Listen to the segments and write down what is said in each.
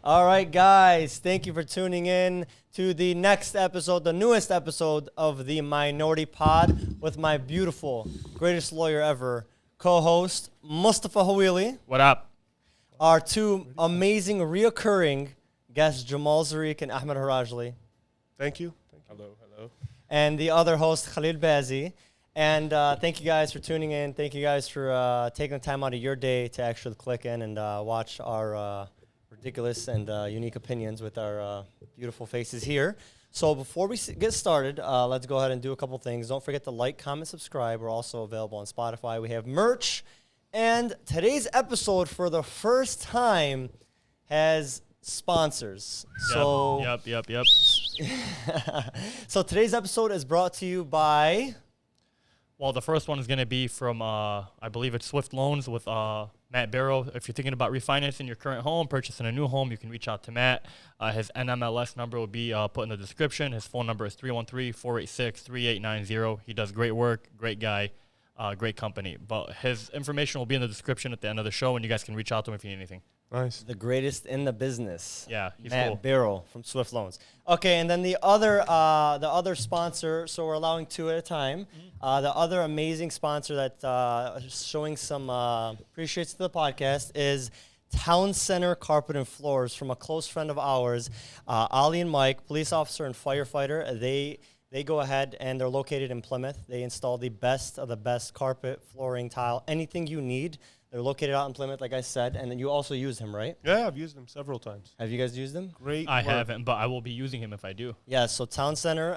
All right, guys, thank you for tuning in to the next episode, the newest episode of the Minority Pod with my beautiful, greatest lawyer ever, co-host Mustafa Hawili. What up? Our two amazing reoccurring guests, Jamal and Ahmad Harajli. Thank you. Hello. And the other host, Khalil Bazi. And thank you guys for tuning in. Thank you guys for taking the time out of your day to actually click in and watch our ridiculous and unique opinions with our beautiful faces here. So before we get started, let's go ahead and do a couple things. Don't forget to like, comment, subscribe. We're also available on Spotify. We have merch. And today's episode, for the first time, has sponsors. Yep. So today's episode is brought to you by... Well, the first one is going to be from, I believe it's Swift Loans with Matt Barrow. If you're thinking about refinancing your current home, purchasing a new home, you can reach out to Matt. His NMLS number will be put in the description. His phone number is 313-486-3890. He does great work, great guy, great company. But his information will be in the description at the end of the show, and you guys can reach out to him if you need anything. Nice. The greatest in the business. Yeah, he's Matt cool. Barrow from Swift Loans. Okay, and then the other sponsor, so we're allowing two at a time. The other amazing sponsor that is showing some appreciates to the podcast is Town Center Carpet and Floors from a close friend of ours, Ali and Mike, police officer and firefighter. They go ahead and they're located in Plymouth. They install the best of the best carpet, flooring, tile, anything you need. They're located out in Plymouth, like I said, and then you also use him, right? Yeah, I've used them several times. Have you guys used him? Great. I work. haven't, but I will be using him if I do. Yeah, so Town Center,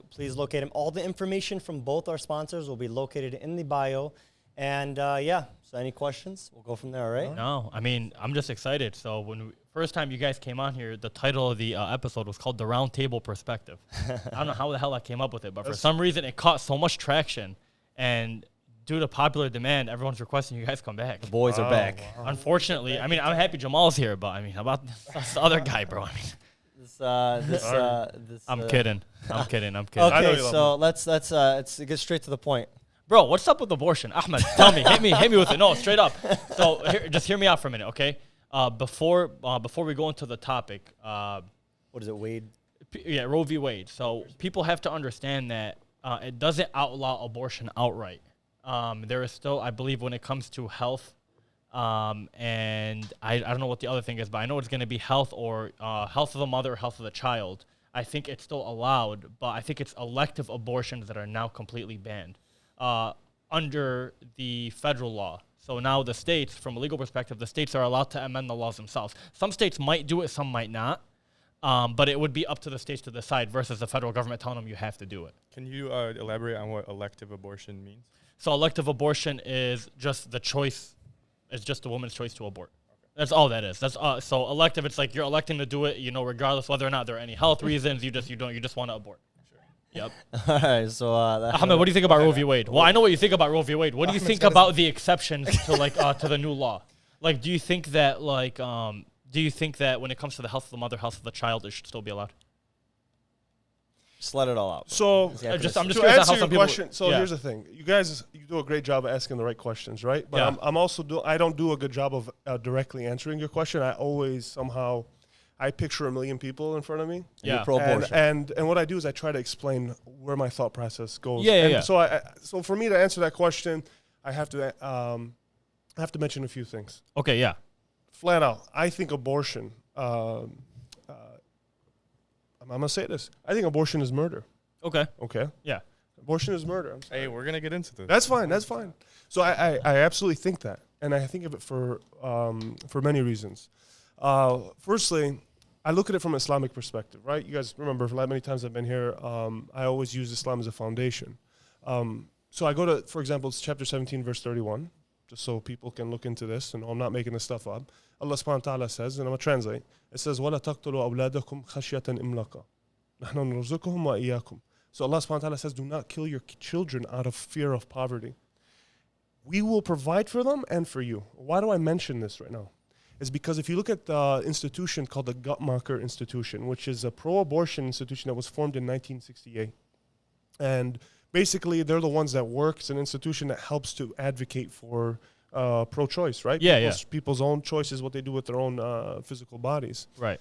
please locate him. All the information from both our sponsors will be located in the bio. And so any questions? We'll go from there, all right? No, I mean, I'm just excited. So first time you guys came on here, the title of the episode was called The Round Table Perspective. I don't know how the hell I came up with it, but for some reason it caught so much traction. And due to popular demand, everyone's requesting you guys come back. The boys are back. Wow. Unfortunately, I mean, I'm happy Jamal's here, but I mean, how about this other guy, bro? I mean, I'm kidding. Okay, I so let's get straight to the point. Bro, what's up with abortion? Ahmed, tell me, hit me with it. No, straight up. So just hear me out for a minute, okay? Before we go into the topic, What is it, Wade? Roe v. Wade. So people have to understand that it doesn't outlaw abortion outright. There is still, I believe, when it comes to health, and I don't know what the other thing is, but I know it's going to be health or health of the mother, health of the child. I think it's still allowed, but I think it's elective abortions that are now completely banned under the federal law. So now the states, from a legal perspective, the states are allowed to amend the laws themselves. Some states might do it, some might not. But it would be up to the states to decide versus the federal government telling them you have to do it. Can you elaborate on what elective abortion means? So elective abortion is just the choice. It's just the woman's choice to abort. Okay. That's all that is. That's so elective. It's like you're electing to do it. Regardless whether or not there are any health reasons. You just want to abort. Sure. Yep. All right, so Ahmed, what do you think about Roe v. Wade? Well, I know what you think about Roe v. Wade. What do you think about the exceptions to to the new law? Like, do you think that when it comes to the health of the mother, health of the child, it should still be allowed? just let it all out. So, Yeah, I'm just to curious answer how your some people. question, here's the thing. You guys, you do a great job of asking the right questions, right? But Yeah. I'm also I don't do a good job of directly answering your question. I always somehow, I picture a million people in front of me. Yeah. You're pro-abortion. And what I do is I try to explain where my thought process goes. Yeah. So for me to answer that question, I have to mention a few things. Okay, yeah. Flat out, I think abortion. I'm gonna say this. I think abortion is murder. Okay. Okay. Yeah. Abortion is murder. I'm sorry. Hey, we're gonna get into this. That's fine. That's fine. So I absolutely think that, and I think of it for many reasons. Firstly, I look at it from an Islamic perspective, right? You guys remember, for many times I've been here, I always use Islam as a foundation. So I go to, for example, it's chapter 17, verse 31, just so people can look into this, and I'm not making this stuff up. Allah subhanahu wa ta'ala says, and I'm going to translate, it says, وَلَا تَقْتُلُوا أَوْلَادَكُمْ خَشْيَةً إِمْلَاقًا نَحْنُ نَرْزُقُهُمْ وَإِيَّاكُمْ. So Allah subhanahu wa ta'ala says, do not kill your children out of fear of poverty. We will provide for them and for you. Why do I mention this right now? Is because if you look at the institution called the Guttmacher Institution, which is a pro-abortion institution that was formed in 1968. And basically, they're the ones that work. It's an institution that helps to advocate for pro-choice, right? Yeah, People's own choices, what they do with their own physical bodies. Right.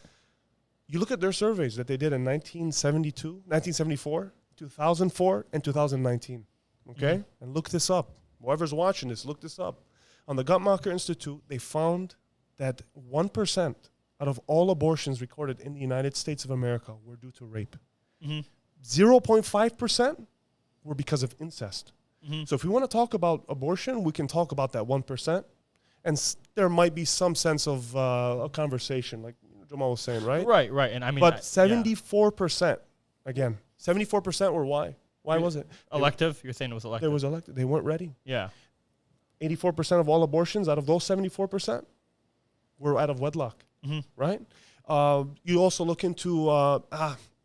You look at their surveys that they did in 1972, 1974, 2004, and 2019. Okay? And look this up. Whoever's watching this, look this up. On the Guttmacher Institute, they found that 1% out of all abortions recorded in the United States of America were due to rape. 0.5% were because of incest. So if we want to talk about abortion, we can talk about that 1%. And there might be some sense of a conversation, like Jamal was saying, right? Right. And I mean, but 74%, again, 74% were why? Why was it? Elective? You're saying it was elective? It was elective. They weren't ready. Yeah. 84% of all abortions, out of those 74%, were out of wedlock, right? You also look into a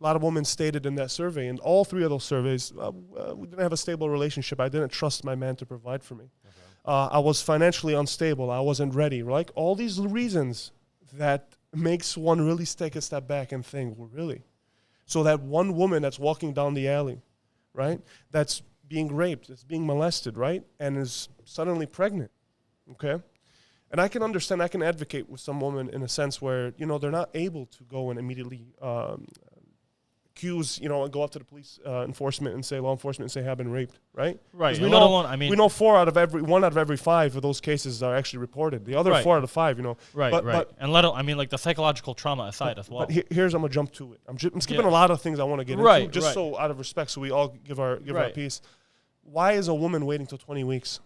lot of women stated in that survey, and all three of those surveys, we didn't have a stable relationship. I didn't trust my man to provide for me. I was financially unstable. I wasn't ready. Like all these reasons that makes one really take a step back and think, well, really? So that one woman that's walking down the alley, right, that's being raped, that's being molested, right, and is suddenly pregnant, okay? And I can understand, I can advocate with some women in a sense where, they're not able to go and immediately accuse, and go up to the police enforcement and say, law enforcement and say, have been raped, right? Right. We know, we know 1 out of every 5 of those cases are actually reported. The other 4 out of 5, Right. But, and like the psychological trauma aside as well. But here's, I'm going to jump to it. I'm skipping a lot of things I want to get into, just so out of respect, so we all give our piece. Why is a woman waiting till 20 weeks?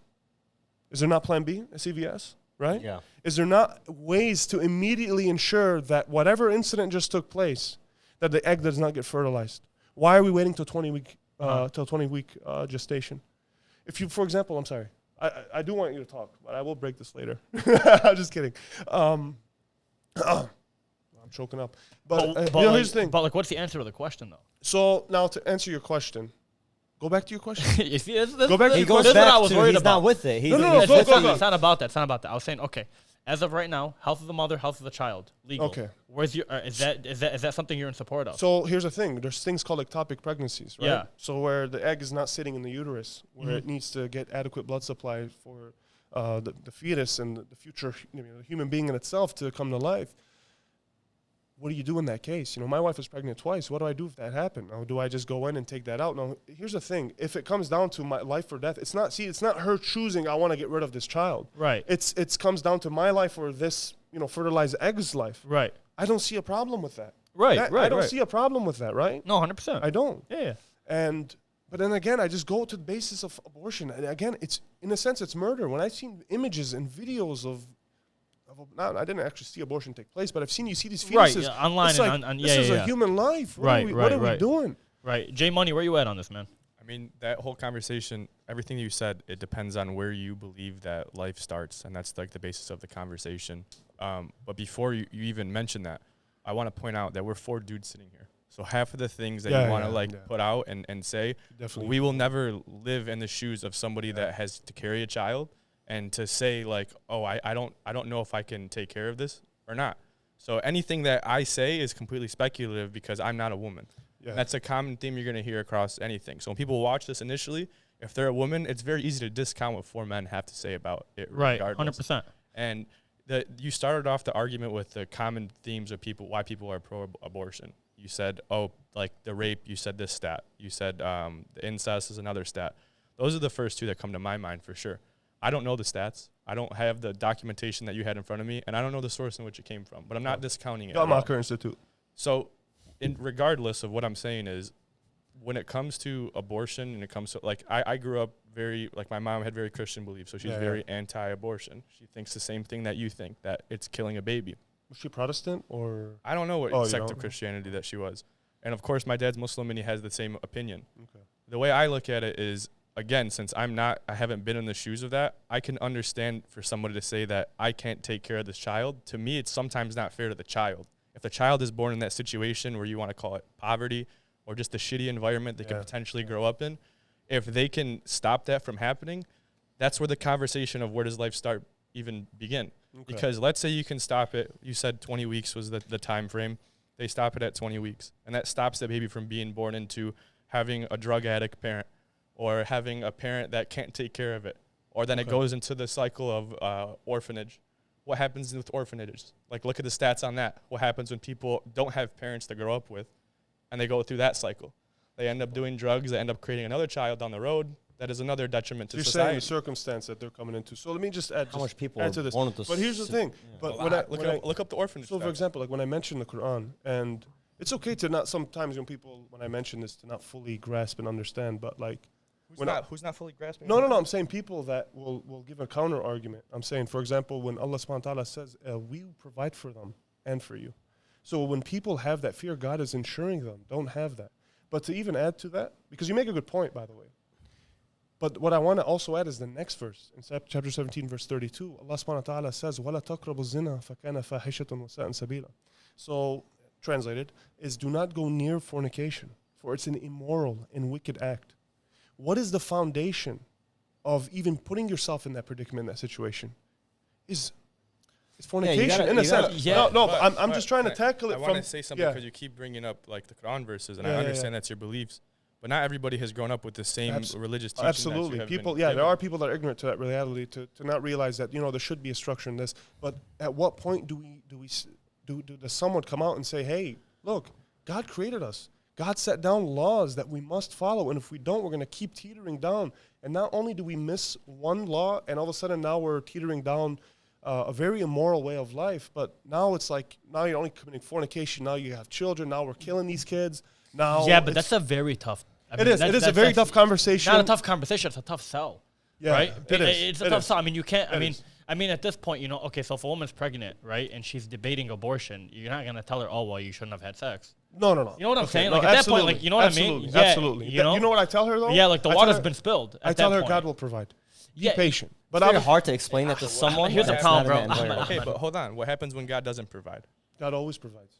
Is there not Plan B at CVS, right? Yeah. Is there not ways to immediately ensure that whatever incident just took place, that the egg does not get fertilized? Why are we waiting till 20-week gestation? If you, for example, I'm sorry, I do want you to talk, but I will break this later. I'm just kidding. I'm choking up. But here's the thing. But what's the answer to the question though? So now to answer your question, go back to your question. You see, go back to your question. Back I was worried he's about. not with it. No, It's go. not about that. It's not about that. I was saying, okay, as of right now, health of the mother, health of the child, legal. Okay. Where's your? Is that something you're in support of? So here's the thing. There's things called ectopic pregnancies, right? Yeah. So where the egg is not sitting in the uterus, where it needs to get adequate blood supply for the fetus and the future the human being in itself to come to life. What do you do in that case? My wife was pregnant twice. What do I do if that happened? Now, do I just go in and take that out? No, here's the thing. If it comes down to my life or death, it's not her choosing, I want to get rid of this child. Right. It comes down to my life or this, fertilized egg's life. Right. I don't see a problem with that. Right. I don't see a problem with that, right? No, 100%. I don't. Yeah. But then again, I just go to the basis of abortion. And again, it's, in a sense, it's murder. When I've seen images and videos of I didn't actually see abortion take place, but you see these fetuses. Right, yeah, online it's like, this is a human life. What are we doing? Right. J Money, where you at on this, man? I mean, that whole conversation, everything you said, it depends on where you believe that life starts, and that's like the basis of the conversation. But before you even mention that, I want to point out that we're 4 dudes sitting here. So half of the things that you want to put out and say, definitely. We will never live in the shoes of somebody that has to carry a child. And to say like, oh, I don't know if I can take care of this or not. So anything that I say is completely speculative because I'm not a woman. Yeah. That's a common theme you're going to hear across anything. So when people watch this initially, if they're a woman, it's very easy to discount what 4 men have to say about it. Right, regardless. 100%. And you started off the argument with the common themes of why people are pro-abortion. You said, oh, like the rape, you said this stat. You said the incest is another stat. Those are the first 2 that come to my mind for sure. I don't know the stats. I don't have the documentation that you had in front of me, and I don't know the source in which it came from. But I'm not discounting it. Guttmacher Institute. So, regardless of what I'm saying is, when it comes to abortion and it comes to, like, I grew up my mom had very Christian beliefs, so she's very anti-abortion. She thinks the same thing that you think, that it's killing a baby. Was she Protestant or? I don't know what sect of Christianity that she was. And, of course, my dad's Muslim, and he has the same opinion. Okay. The way I look at it is, again, since I haven't been in the shoes of that, I can understand for somebody to say that I can't take care of this child. To me, it's sometimes not fair to the child. If the child is born in that situation where you want to call it poverty or just a shitty environment they could potentially grow up in, if they can stop that from happening, that's where the conversation of where does life start even begin. Okay. Because let's say you can stop it. You said 20 weeks was the time frame. They stop it at 20 weeks. And that stops that baby from being born into having a drug addict parent or having a parent that can't take care of it. Or then it goes into the cycle of orphanage. What happens with orphanages? Like, look at the stats on that. What happens when people don't have parents to grow up with, and they go through that cycle? They end up doing drugs. They end up creating another child down the road. That is another detriment to You're society. saying the circumstance that they're coming into. So let me just add How much people add to this. are born with this. But here's the thing. But Look up the orphanage. so for example, like when I mention the Quran, and it's okay to not sometimes when I mention this to not fully grasp and understand, but like who's not fully grasping? no, I'm saying people that will give a counter argument. I'm saying, for example, when Allah subhanahu wa ta'ala says, we provide for them and for you. So when people have that fear, God is ensuring them don't have that. But to even add to that, because you make a good point, by the way. But what I want to also add is the next verse. In chapter 17, verse 32, Allah subhanahu wa ta'ala says, وَلَا تَقْرَبُوا الزِّنَا فَكَانَ فَاحِشَةً وَسَاءً سَبِيلًا. So, translated, is do not go near fornication, for it's an immoral and wicked act. What is the foundation of even putting yourself in that predicament, in that situation? Is fornication in a sense. I'm just trying to tackle it I from. want to say something because you keep bringing up like the Quran verses, and I understand that's your beliefs. But not everybody has grown up with the same religious teaching. Absolutely. People, there are people that are ignorant to that reality, to not realize that, there should be a structure in this. But at what point does someone come out and say, hey, look, God created us. God set down laws that we must follow. And if we don't, we're going to keep teetering down. And not only do we miss one law, and all of a sudden now we're teetering down a very immoral way of life. But now it's like, now you're only committing fornication. Now you have children. Now we're killing these kids. Now but that's a very tough. It is a very tough conversation. Not a tough conversation. It's a tough sell. Yeah, right? It's a tough sell. I mean, you can't. I mean, at this point, okay. So if a woman's pregnant, right, and she's debating abortion, you're not gonna tell her, oh, well, you shouldn't have had sex. No. You know what I'm saying? Like at that point, like you know what I mean? Yeah, absolutely. You know what I tell her though? Yeah, like the water's been spilled. I tell her God will provide. Be patient. But it's very hard to explain that to someone. Here's the problem, bro. Okay, but hold on. What happens when God doesn't provide? God always provides.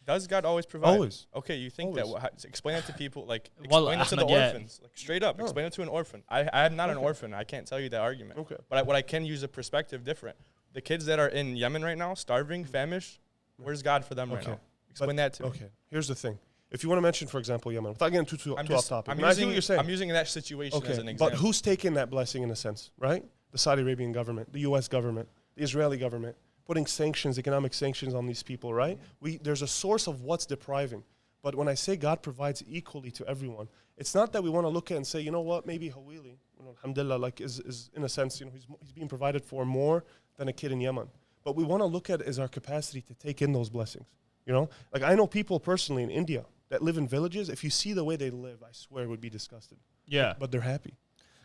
Does God always provide? Always. Okay, you think always. that? Explain that to people. Like, explain it to the orphans. Like, straight up, explain it to an orphan. I'm not an orphan. I can't tell you that argument. Okay. But what I can use a perspective different. The kids that are in Yemen right now, starving, famished, where's God for them right now? Explain that to me. Okay, here's the thing. If you want to mention, for example, Yemen, without getting too off topic, I'm I see what you're saying. I'm using that situation as an example. But who's taking that blessing in a sense, right? The Saudi Arabian government, the U.S. government, the Israeli government, putting sanctions, economic sanctions on these people, right? There's a source of what's depriving. But when I say God provides equally to everyone, it's not that we want to look at and say, you know what, maybe Hawili, alhamdulillah, like is in a sense, he's being provided for more than a kid in Yemen. But we want to look at is our capacity to take in those blessings. Like I know people personally in India that live in villages. If you see the way they live, I swear would be disgusted. Yeah. But they're happy.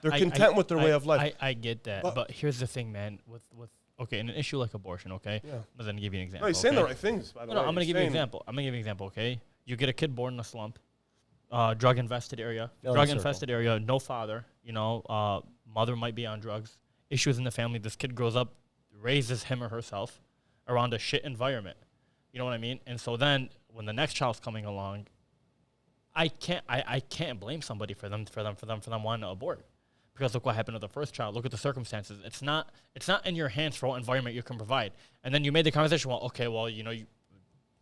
They're content with their way of life. I get that. But here's the thing, man, with in an issue like abortion, okay? Yeah. I'm going to give you an example. No, you're saying the right things, by the way. No, I'm going to give you an example. Okay? You get a kid born in a slump, drug-infested area, no father, mother might be on drugs, issues in the family. This kid grows up, raises him or herself around a shit environment. You know what I mean? And so then when the next child's coming along, I can't blame somebody for them wanting to abort. Because look what happened to the first child. Look at the circumstances. It's not in your hands for what environment you can provide. And then you made the conversation, you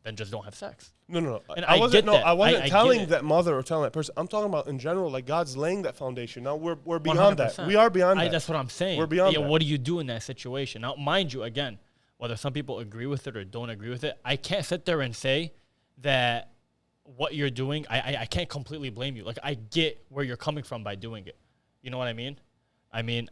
then just don't have sex. No. And I wasn't telling that that mother or telling that person. I'm talking about in general, like God's laying that foundation. Now we're beyond 100%. That. We are beyond that. That's what I'm saying. We're beyond that. What do you do in that situation? Now, mind you, again, whether some people agree with it or don't agree with it, I can't sit there and say that what you're doing, I can't completely blame you. Like, I get where you're coming from by doing it. You know what I mean?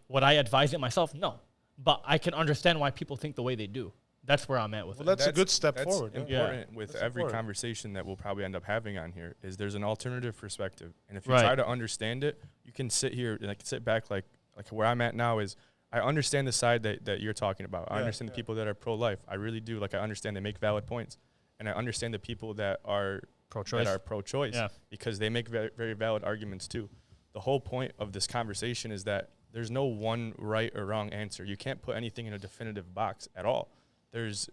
Would I advise it myself? No. But I can understand why people think the way they do. That's where I'm at with it. That's a good step forward. Important with every conversation that we'll probably end up having on here is there's an alternative perspective. And if you try to understand it, you can sit here and sit back like where I'm at now is I understand the side that you're talking about. I understand the people that are pro-life. I really do. Like I understand they make valid points. And I understand the people that are pro-choice because they make very, very valid arguments too. The whole point of this conversation is that there's no one right or wrong answer. You can't put anything in a definitive box at all. There's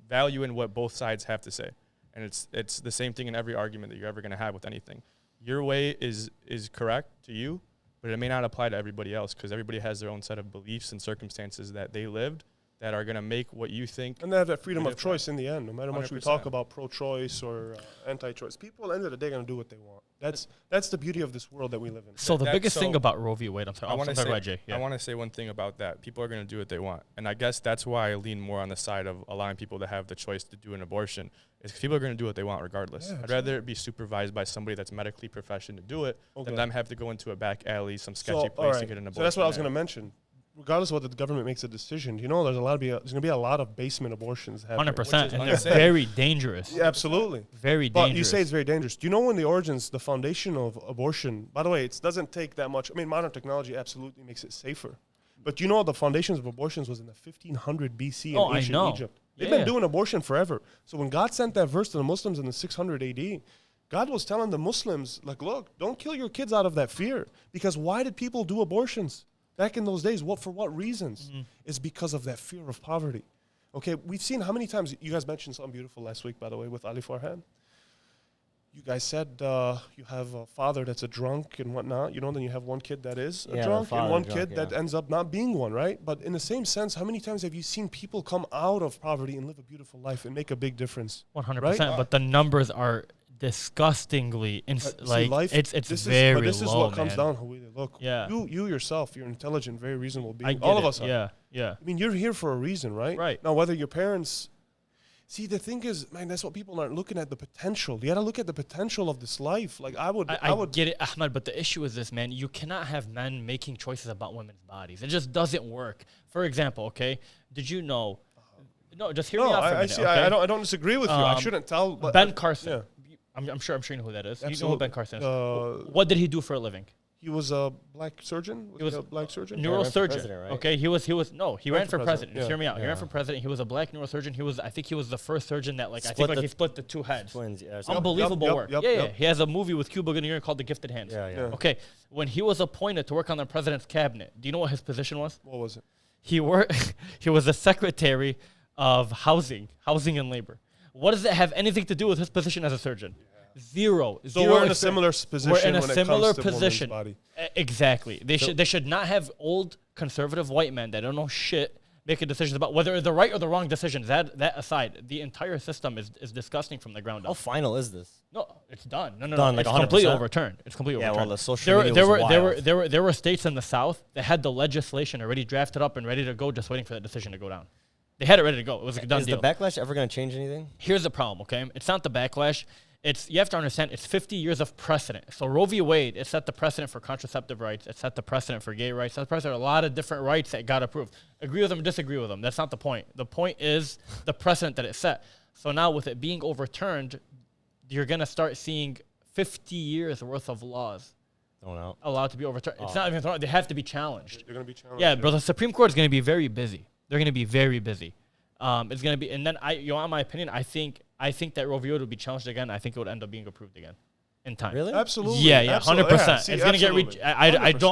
value in what both sides have to say. And it's the same thing in every argument that you're ever going to have with anything. Your way is correct to you, but it may not apply to everybody else because everybody has their own set of beliefs and circumstances that they lived that are going to make what you think. And they have that freedom of different. choice in the end, no matter how much we 100%. talk about pro-choice or anti-choice. People, at the end of the day, are going to do what they want. That's the beauty of this world that we live in. So the That- biggest thing so about Roe v. Wade, I'm sorry, I want to go say, ahead, Jay. Yeah. I want to say one thing about that. People are going to do what they want, and I guess that's why I lean more on the side of allowing people to have the choice to do an abortion. Is 'cause people are going to do what they want regardless. Yeah, I'd rather it be supervised by somebody that's medically professioned to do it than them have to go into a back alley, some sketchy place to get an abortion. So that's what I was there. going to mention. Regardless of whether the government makes a decision, there's going to be a lot of basement abortions happening. 100%, and they're insane. very dangerous. Yeah, absolutely. Very But dangerous. you say it's very dangerous. Do you know when the origins, the foundation of abortion? By the way, it doesn't take that much. I mean, modern technology absolutely makes it safer. But you know, the foundations of abortions was in the 1500 BC in Oh, I ancient know. Egypt. They've Yeah. been doing abortion forever. So when God sent that verse to the Muslims in the 600 AD, God was telling the Muslims, like, look, don't kill your kids out of that fear. Because why did people do abortions back in those days? For what reasons? It's because of that fear of poverty. Okay, we've seen how many times, you guys mentioned something beautiful last week, by the way, with Ali Farhan. You guys said you have a father that's a drunk and whatnot, then you have one kid that is a Yeah, the drunk and father one drunk, kid that ends up not being one, right? But in the same sense, how many times have you seen people come out of poverty and live a beautiful life and make a big difference? 100%, but the numbers are disgustingly See, life, it's this very is, but this is low, what comes man. down how we look. Yeah. You yourself, you're an intelligent, very reasonable being. I get All of it. us are. Yeah. I mean, you're here for a reason, right? Right. Now, whether your parents... See, the thing is, man, that's what people aren't looking at, the potential. You got to look at the potential of this life. Like, I would... get it, Ahmad, but the issue is this, man. You cannot have men making choices about women's bodies. It just doesn't work. For example, okay, did you know... No, just hear me out for a minute, see. okay? I don't disagree with you. I shouldn't tell... But Ben Carson. Yeah. I'm sure you know who that is. You know Absolutely. who Ben Carson is. Uh, What did he do for a living? He was a black surgeon? He was a black surgeon? ran for Neurosurgeon. president, right? Okay, he ran for president. Yeah. Just hear me out. He Yeah. ran for president. He was a black neurosurgeon. I think he was the first surgeon that he split the two heads. Twins, yeah. Unbelievable work. yep, Yeah. yep. He has a movie with Cuba Gooding Jr. called The Gifted Hands. Yeah. Yeah. Okay, when he was appointed to work on the president's cabinet, do you know what his position was? What was it? He was a secretary of housing and labor. What does it have anything to do with his position as a surgeon? Zero. So Zero we're in a experience. similar position We're in a when similar it comes to position. women's body. Exactly. They should not have old conservative white men that don't know shit making decisions about whether it's the right or the wrong decisions. That aside, the entire system is disgusting from the ground How up. final is this? No, it's done. No, Done, like it's completely 100%? overturned. It's completely Yeah, well, overturned. the social media was wild. There were states in the South that had the legislation already drafted up and ready to go, just waiting for that decision to go down. They had it ready to go. It was a done Is deal. the backlash ever going to change anything? Here's the problem, okay? It's not the backlash. You have to understand, it's 50 years of precedent. So Roe v. Wade, it set the precedent for contraceptive rights. It set the precedent for gay rights. It set the precedent for a lot of different rights that got approved. Agree with them or disagree with them. That's not the point. The point is the precedent that it set. So now with it being overturned, you're going to start seeing 50 years worth of laws Thrown out. allowed to be overturned. It's not even thrown out. They have to be challenged. They're going to be challenged. Yeah, bro, the Supreme Court is going to be very busy. They're going to be very busy. It's going to be, and then you want my opinion? I think that Roe v. Wade will be challenged again. I think it would end up being approved again in time. Really? Absolutely. Yeah, 100%. See, It's going to get absolutely.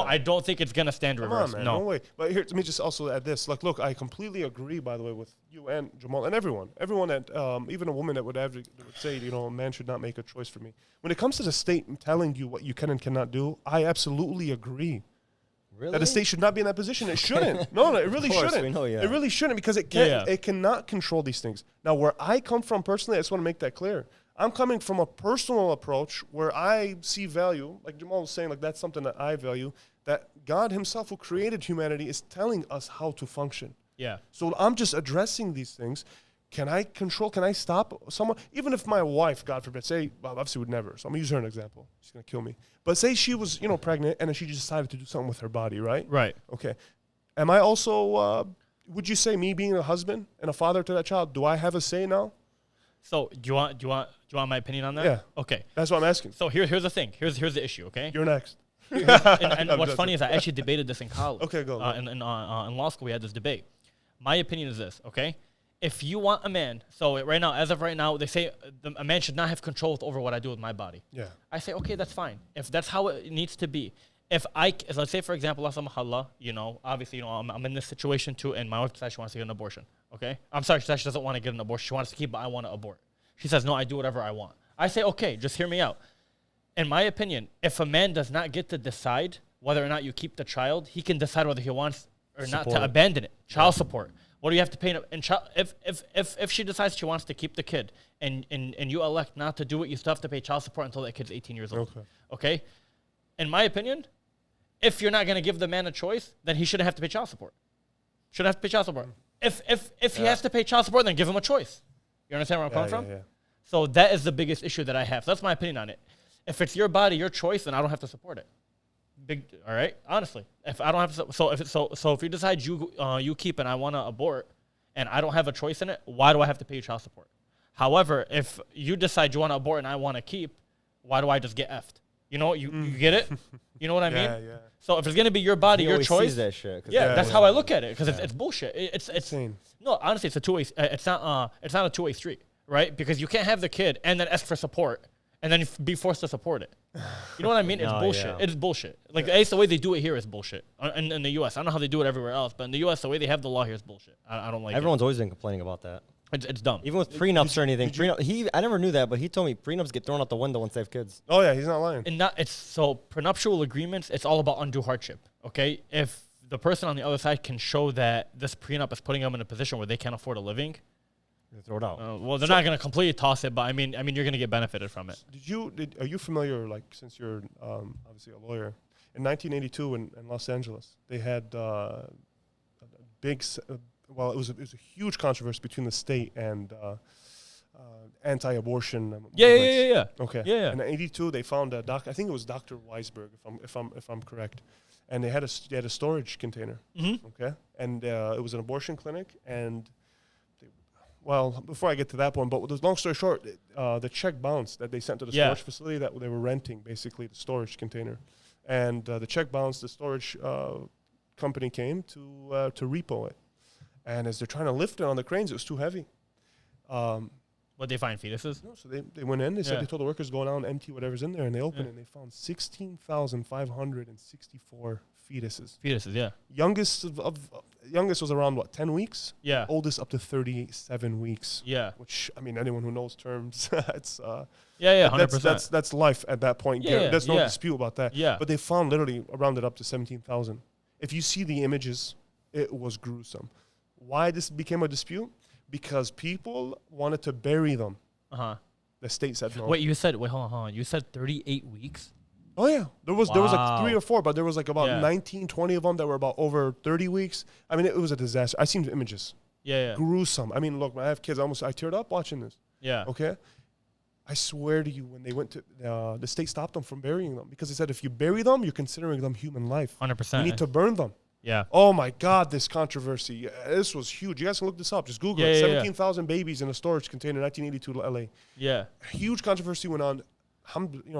I don't think it's going to stand Come reverse. on, man. No. No way. But here, let me just also add this. Like, look, I completely agree, by the way, with you and Jamal and everyone. Everyone that, even a woman that would say, a man should not make a choice for me. When it comes to the state telling you what you can and cannot do, I absolutely agree. Really? That the state should not be in that position. It shouldn't. No, it really Of course, shouldn't. we know, yeah. It really shouldn't because it cannot control these things. Now, where I come from personally, I just want to make that clear. I'm coming from a personal approach where I see value, like Jamal was saying, like that's something that I value, that God himself who created humanity is telling us how to function. Yeah. So I'm just addressing these things. Can I control? Can I stop someone? Even if my wife, God forbid, well, obviously would never. So I'm gonna use her as an example. She's gonna kill me. But say she was, pregnant, and then she just decided to do something with her body, right? Right. Okay. Am I also? Would you say me being a husband and a father to that child? Do I have a say now? So do you want my opinion on that? Yeah. Okay. That's what I'm asking. So here's the thing. Here's the issue. Okay. You're next. and I'm what's joking. funny is I actually debated this in college. Okay, go. In law school, we had this debate. My opinion is this. Okay. If you want a man, so right now, as of right now, they say a man should not have control over what I do with my body. Yeah. I say, okay, that's fine. If that's how it needs to be. If let's say, for example, obviously, I'm in this situation too, and my wife decides she wants to get an abortion. Okay. I'm sorry, she says she doesn't want to get an abortion. She wants to keep, but I want to abort. She says, no, I do whatever I want. I say, okay, just hear me out. In my opinion, if a man does not get to decide whether or not you keep the child, he can decide whether he wants or not to abandon it. Child support. What do you have to pay? If she decides she wants to keep the kid and you elect not to do it, you still have to pay child support until that kid's 18 years old. Okay? In my opinion, if you're not going to give the man a choice, then he shouldn't have to pay child support. Shouldn't have to pay child support. If he has to pay child support, then give him a choice. You understand where I'm coming from? Yeah. So that is the biggest issue that I have. So that's my opinion on it. If it's your body, your choice, then I don't have to support it. All right. Honestly, if I don't have to, so if you decide you keep and I want to abort, and I don't have a choice in it, why do I have to pay you child support? However, if you decide you want to abort and I want to keep, why do I just get effed? You know, you get it. You know what I mean? Yeah. So if it's gonna be your body, your choice. That shit, that's how I look at it because it's bullshit. It's insane. No, honestly, it's a two-way. It's not a two-way street, right? Because you can't have the kid and then ask for support and then be forced to support it. You know what I mean? It's bullshit. Yeah. It's bullshit. Like at least the way they do it here is bullshit. In the U.S., I don't know how they do it everywhere else, but in the U.S., the way they have the law here is bullshit. I don't like. Everyone's always been complaining about that. It's dumb. Even with prenups or anything. I never knew that, but he told me prenups get thrown out the window once they have kids. Oh yeah, he's not lying. And so prenuptial agreements. It's all about undue hardship. Okay, if the person on the other side can show that this prenup is putting them in a position where they can't afford a living, they throw it out. Well, they're not going to completely toss it, but I mean, you're going to get benefited from it. Are you familiar? Like, since you're obviously a lawyer, in 1982 in Los Angeles, they had a big. Well, it was a huge controversy between the state and anti-abortion. Yeah. Okay. Yeah. In '82, they found a I think it was Dr. Weisberg, if I'm correct, and they had a storage container. Mm-hmm. Okay, and it was an abortion clinic. And before I get to that one, but long story short, the check bounced that they sent to the storage facility that they were renting, basically the storage container, and the check bounced. The storage company came to repo it. And as they're trying to lift it on the cranes, it was too heavy. What they find fetuses? No, so they went in. They said they told the workers go down, empty whatever's in there, and they opened it. And they found 16,564 fetuses. Fetuses, yeah. Youngest was around 10 weeks. Yeah. Oldest up to 37 weeks. Yeah. Which, I mean, anyone who knows terms, it's 100%. That's life at that point. There's no dispute about that. Yeah. But they found literally rounded up to 17,000. If you see the images, it was gruesome. Why this became a dispute? Because people wanted to bury them. The state said no. Hold on. You said 38 weeks? Oh yeah. There was like 3 or 4, but there was like about 19, 20 of them that were about over 30 weeks. I mean, it was a disaster. I seen the images. Yeah. Gruesome. I mean, look, I have kids. I teared up watching this. Yeah. Okay. I swear to you, when they went to the state stopped them from burying them because they said if you bury them, you're considering them human life. 100%. You need to burn them. Yeah. Oh my God, this controvery. This was huge. You guys can look this up. Just Google it. 17,000 babies in a storage container, 1982 LA. Yeah. Huge controversy went on.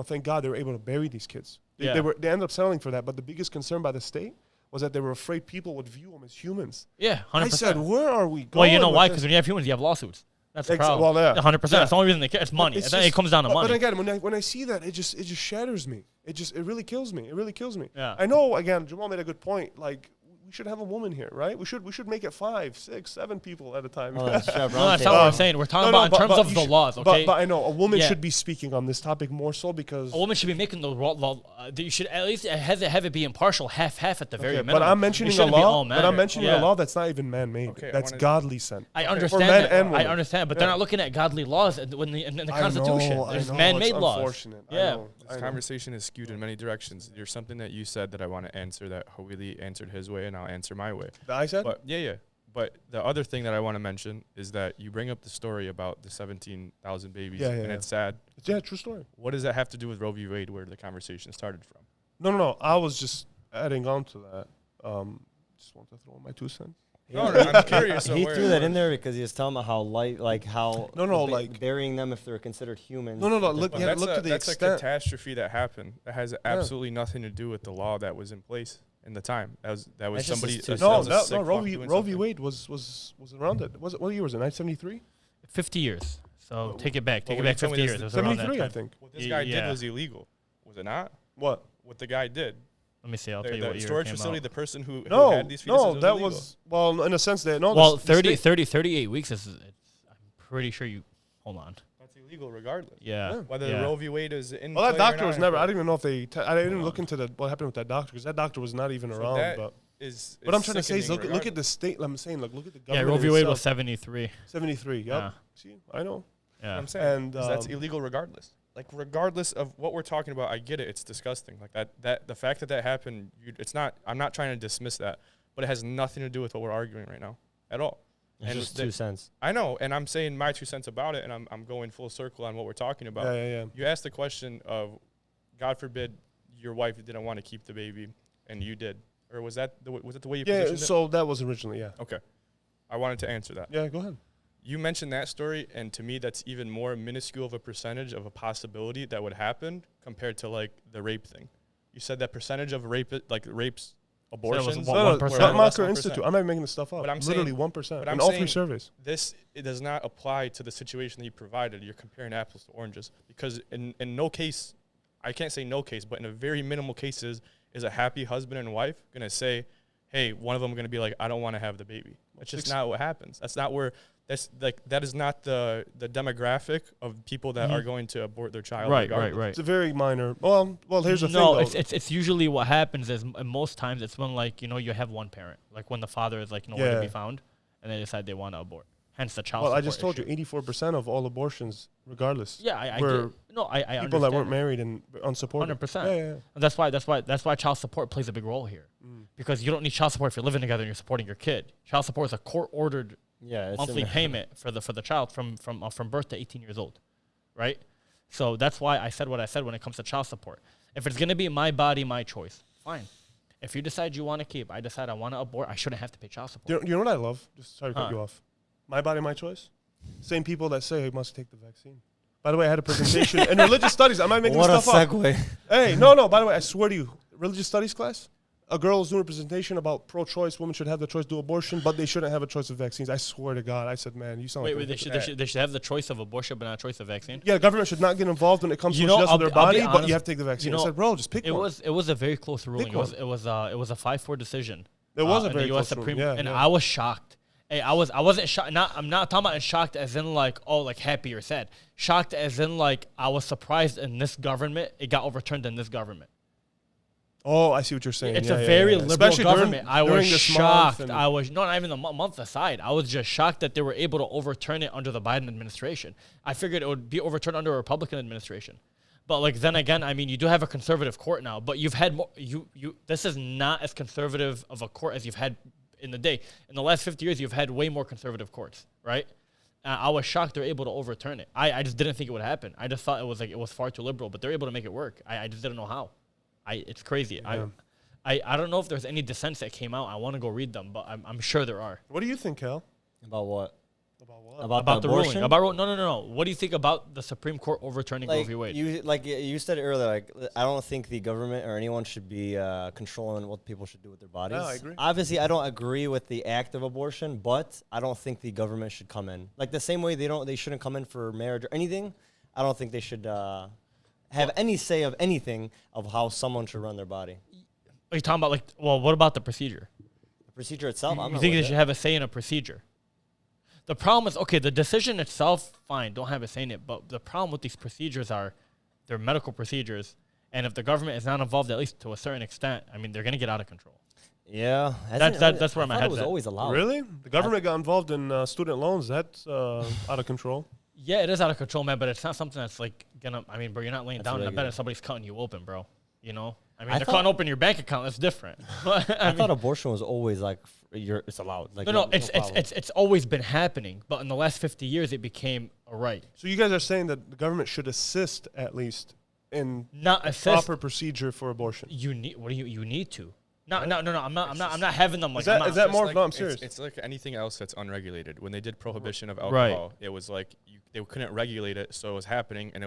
Thank God they were able to bury these kids. They ended up settling for that. But the biggest concern by the state was that they were afraid people would view them as humans. Yeah, 100%. I said, where are we going? Well, you know why? Because when you have humans, you have lawsuits. That's the problem. Well, 100%. That's the only reason they care. It's money. It comes down to money. But again, when I see that, it just shatters me. It really kills me. It really kills me. Yeah. I know. Again, Jamal made a good point. Like, we should have a woman here, right? We should make it 5, 6, 7 people at a time. No, that's not what we're saying. We're talking about in terms of the laws, okay? But I know a woman should be speaking on this topic more so because a woman should be making the law. You should at least have it be impartial, half at the very minimum. But I'm mentioning a law. But I'm mentioning a law that's not even man-made. Okay, that's godly sent. I understand that. I understand, but they're not looking at godly laws in the Constitution. There's man-made laws. Unfortunate. Yeah. This conversation is skewed in many directions. There's something that you said that I want to answer that Hawili answered his way, and I'll answer my way. That I said? But But the other thing that I want to mention is that you bring up the story about the 17,000 babies, and it's sad. Yeah, true story. What does that have to do with Roe v. Wade, where the conversation started from? No. I was just adding on to that. Just want to throw in my 2 cents. No, I'm curious. He threw that in there because he was telling about how burying them if they're considered humans. No. Look to the that's extent. a catastrophe that happened. That has absolutely nothing to do with the law that was in place in the time. That was somebody. Roe v. Wade was around it. What year was it? 1973. 50 years. So take it back. Take it back 50 years. It was 73, I think. What this guy did was illegal. Was it not? What the guy did? Let me see. I'll tell you what year storage it came facility. out. The person who had these fetuses no, that was in a sense that no. Well, 38 weeks is. I'm pretty sure you. Hold on. That's illegal, regardless. Yeah. Whether Roe v. Wade is in. Well, that doctor was never. I didn't even know if they. I didn't look into what happened with that doctor because that doctor was not even around. is. What I'm trying to say is sickening look at the state. I'm saying look at the Yeah, government. Roe v. Wade itself. was 73. 73. Yep. Yeah. See, I know. Yeah. I'm saying And, that's illegal regardless. Like regardless of what we're talking about, I get it. It's disgusting. Like that the fact that happened. It's not. I'm not trying to dismiss that, but it has nothing to do with what we're arguing right now at all. It's just 2 cents. I know, and I'm saying my 2 cents about it, and I'm going full circle on what we're talking about. Yeah. You asked the question of, God forbid, your wife didn't want to keep the baby, and you did, or was it the way you positioned it? So that was originally, yeah. Okay, I wanted to answer that. Yeah, go ahead. You mentioned that story, and to me, that's even more minuscule of a percentage of a possibility that would happen compared to like the rape thing. You said that percentage of rapes, abortions. what, No, 1%? Guttmacher 1%. Institute. I'm not making this stuff up. But I'm literally saying- 1% but in I'm all 3 saying surveys. It does not apply to the situation that you provided. You're comparing apples to oranges because in no case, I can't say no case, but in a very minimal cases, is a happy husband and wife going to say, hey, one of them going to be like, I don't want to have the baby. That's just not what happens. That's not where, that is not the demographic of people that are going to abort their child. Right. It's a very minor. Well, here's the thing. No, Though. it's usually what happens is most times it's when like you have one parent, like when the father is like nowhere to be found, and they decide they want to abort. Hence the child. Well, I support just told issue. you, 84% of all abortions, regardless. Yeah, I were get, no, I people understand that weren't married and unsupported. 100%. Yeah. And that's why child support plays a big role here, because you don't need child support if you're living together and you're supporting your kid. Child support is a court-ordered monthly payment for the child from birth to 18 years old, right? So that's why I said what I said when it comes to child support. If it's gonna be my body, my choice, fine. If you decide you want to keep, I decide I want to abort, I shouldn't have to pay child support. You know what I love? Just sorry to cut you off. My body, my choice. Same people that say you must take the vaccine. By the way, I had a presentation in religious studies. Am I making What a stuff up? segue. Hey, no. By the way, I swear to you, religious studies class, a girl was doing a presentation about pro-choice. Women should have the choice to do abortion, but they shouldn't have a choice of vaccines. I swear to God. I said, man, you sound like Wait, they should have the choice of abortion, but not a choice of vaccine. Yeah, the government should not get involved when it comes to what she does with their body, but you have to take the vaccine. I said, bro, just pick one. It was a very close ruling. Pick It was a 5-4 decision. It was a in very the US close Supreme, ruling. and Yeah. I was shocked. Hey, I wasn't shocked. I'm not talking about shocked as in like happy or sad. Shocked as in like I was surprised in this government. It got overturned in this government. Oh, I see what you're saying. It's Yeah, a yeah, very yeah. liberal Especially government. I was during this shocked. month and- I was not even the month aside. I was just shocked that they were able to overturn it under the Biden administration. I figured it would be overturned under a Republican administration. But like then again, I mean, you do have a conservative court now, but you've had more. This is not as conservative of a court as you've had in the day. In the last 50 years, you've had way more conservative courts, right? I was shocked they're able to overturn it. I just didn't think it would happen. I just thought it was far too liberal, but they're able to make it work. I just didn't know how. It's crazy. Yeah. I don't know if there's any dissents that came out. I want to go read them, but I'm sure there are. What do you think, Cal? About what? About what? About the abortion? ruling. No. What do you think about the Supreme Court overturning Roe v. Wade? You said it earlier, like I don't think the government or anyone should be controlling what people should do with their bodies. No, I agree. Obviously, I don't agree with the act of abortion, but I don't think the government should come in. Like the same way they shouldn't come in for marriage or anything. I don't think they should have any say of anything of how someone should run their body. Are you talking about what about the procedure? The procedure itself, I'm You not think with they should it. have a say in a procedure? The problem is, okay, the decision itself, fine, don't have a say in it. But the problem with these procedures are they're medical procedures. And if the government is not involved, at least to a certain extent, I mean, they're going to get out of control. Yeah. That's where my I thought head's it was at. always allowed. Really? The government got involved in student loans. That's out of control. Yeah, it is out of control, man, but it's not something that's like bro, you're not laying That's down in a bed regular. and somebody's cutting you open, bro. You know? I mean, I they're thought- cutting open your bank account. That's different. I thought abortion was always like it's allowed. Like No, problem. it's always been happening, but in the last 50 years, it became a right. So you guys are saying that the government should assist at least in Not assist. proper procedure for abortion. You need. What do you need to? No. I'm not having them like. Is that- I'm not- is that Just more- like, no, I'm serious. It's like anything else that's unregulated. When they did prohibition of Right. alcohol, it was like they couldn't regulate it, so it was happening, and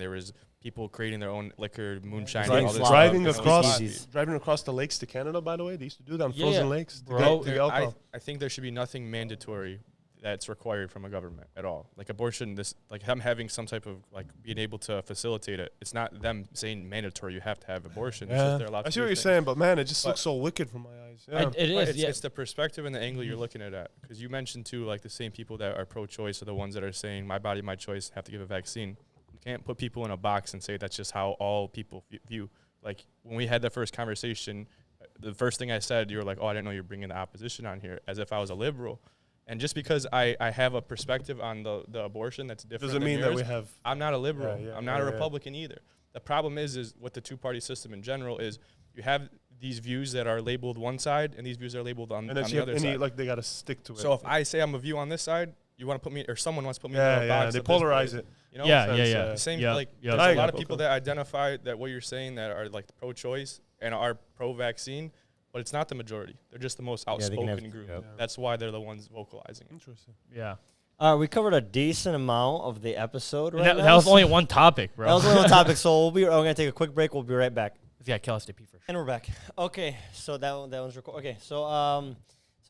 there was people creating their own liquor, moonshine, Driving and all this sloppy. Driving stuff. across, Easy. driving across the lakes to Canada, by the way, they used to do that on Yeah, frozen lakes. bro. To get alcohol. I think there should be nothing mandatory that's required from a government at all. Like abortion, them having some type of like being able to facilitate it. It's not them saying mandatory. You have to have abortion. It's just Yeah. they're allowed I to see do what you're things. saying, but man, it just But- looks so wicked from my eyes. Yeah. It But is. it's the perspective and the angle you're looking at it. Because you mentioned too, like the same people that are pro-choice are the ones that are saying my body, my choice, have to give a vaccine. You can't put people in a box and say that's just how all people view. Like when we had the first conversation, the first thing I said, you were like, oh, I didn't know you're bringing the opposition on here, as if I was a liberal. And just because I have a perspective on the abortion that's different Doesn't than mean yours, that we have. I'm not a liberal. Yeah, I'm not a Republican either. The problem is with the two-party system in general is you have these views that are labeled one side and these views are labeled on the other side. Like they got to stick to it. So if I say I'm a view on this side, you want to put me, or someone wants to put me in a box. They polarize it. You know? Yeah. Same, Yeah. like, Yeah. there's a lot of people that identify that what you're saying that are like pro-choice and are pro-vaccine, but it's not the majority. They're just the most outspoken group. Yep. That's why they're the ones vocalizing it. Interesting. Yeah. We covered a decent amount of the episode right That, now. that was only one topic, bro. That was only one topic, so we're going to take a quick break. We'll be right back. Yeah, kill STP for sure. And we're back. Okay, so that one's recorded. Okay, so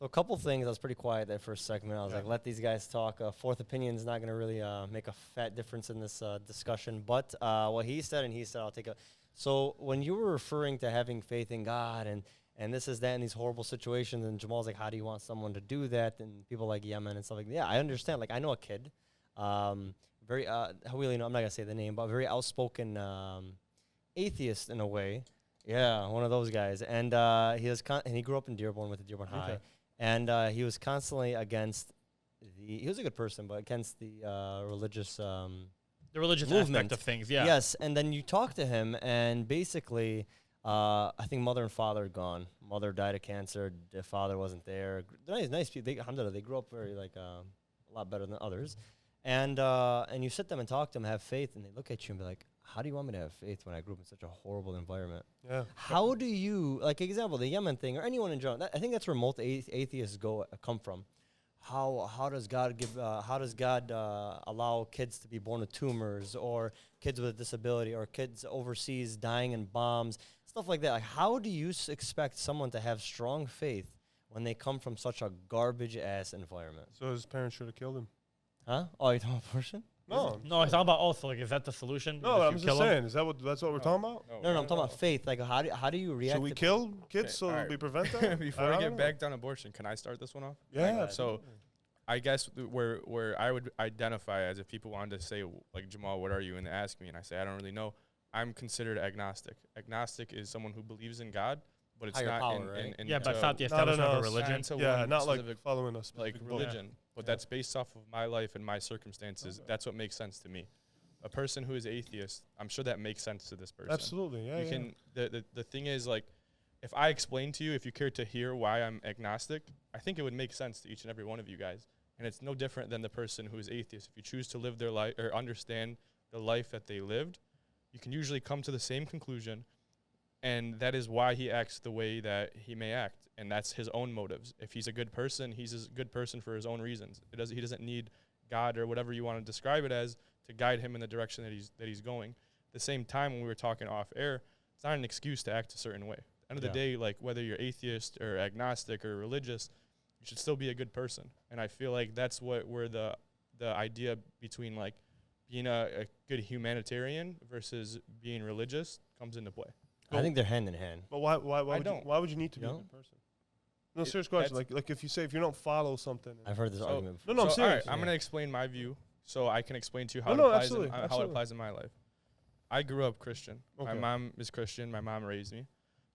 a couple things. I was pretty quiet that first segment. I was like, let these guys talk. Fourth opinion is not going to really make a fat difference in this discussion. But what he said, I'll take a. So when you were referring to having faith in God and this is that in these horrible situations, and Jamal's like, how do you want someone to do that? And people like Yemen and stuff like that. Yeah, I understand. Like, I know a kid, very, I'm not going to say the name, but very outspoken atheist in a way. Yeah, one of those guys. And he grew up in Dearborn with the Dearborn High. And he was constantly against he was a good person, but against the religious The religious movement. aspect of things, yeah. Yes, and then you talk to him, and basically, I think mother and father are gone. Mother died of cancer. The father wasn't there. They're nice people. They grew up very a lot better than others. And you sit them and talk to them, have faith, and they look at you and be like, how do you want me to have faith when I grew up in such a horrible environment? Yeah. How do you, like example, the Yemen thing, or anyone in general? I think that's where most atheists come from. How does God give? How does God allow kids to be born with tumors, or kids with a disability, or kids overseas dying in bombs, stuff like that? Like, how do you expect someone to have strong faith when they come from such a garbage ass environment? So his parents should have killed him. Huh? Oh, you talking about abortion? No, No, it's talking about also like, is that the solution? no. I'm just saying. Is that's what we're talking about? No, I'm talking about faith. Like, how do you react? Should we to kill kids Okay, so alright. we prevent that? Before we get back on abortion, can I start this one off? Yeah. So I guess where I would identify as if people wanted to say, like, Jamal, what are you? And they ask me, and I say, I don't really know. I'm considered agnostic. Agnostic is someone who believes in God, but it's Higher not power, right? Yeah, but it's not the Not establishment of a enough. religion. into Yeah, one not like specific, following us. like religion, but that's based off of my life and my circumstances. That's what makes sense to me. A person who is atheist, I'm sure that makes sense to this person. Absolutely, yeah. You can. The thing is, like, if I explain to you, if you care to hear why I'm agnostic, I think it would make sense to each and every one of you guys. And it's no different than the person who is atheist. If you choose to live their life or understand the life that they lived, you can usually come to the same conclusion, and that is why he acts the way that he may act, and that's his own motives. If he's a good person, he's a good person for his own reasons. He doesn't need God or whatever you want to describe it as to guide him in the direction that he's going. At the same time, when we were talking off air, it's not an excuse to act a certain way. At the end of the day, like, whether you're atheist or agnostic or religious, you should still be a good person. And I feel like that's where the idea between, like, being a good humanitarian versus being religious comes into play. I think they're hand in hand. But why would you need to be a No? good person? No, serious question. Like if you don't follow something. I've heard this argument before. No, I'm So, all right, serious. I'm going to explain my view so I can explain to you how, absolutely. how it applies in my life. I grew up Christian. My Okay. mom is Christian. My mom raised me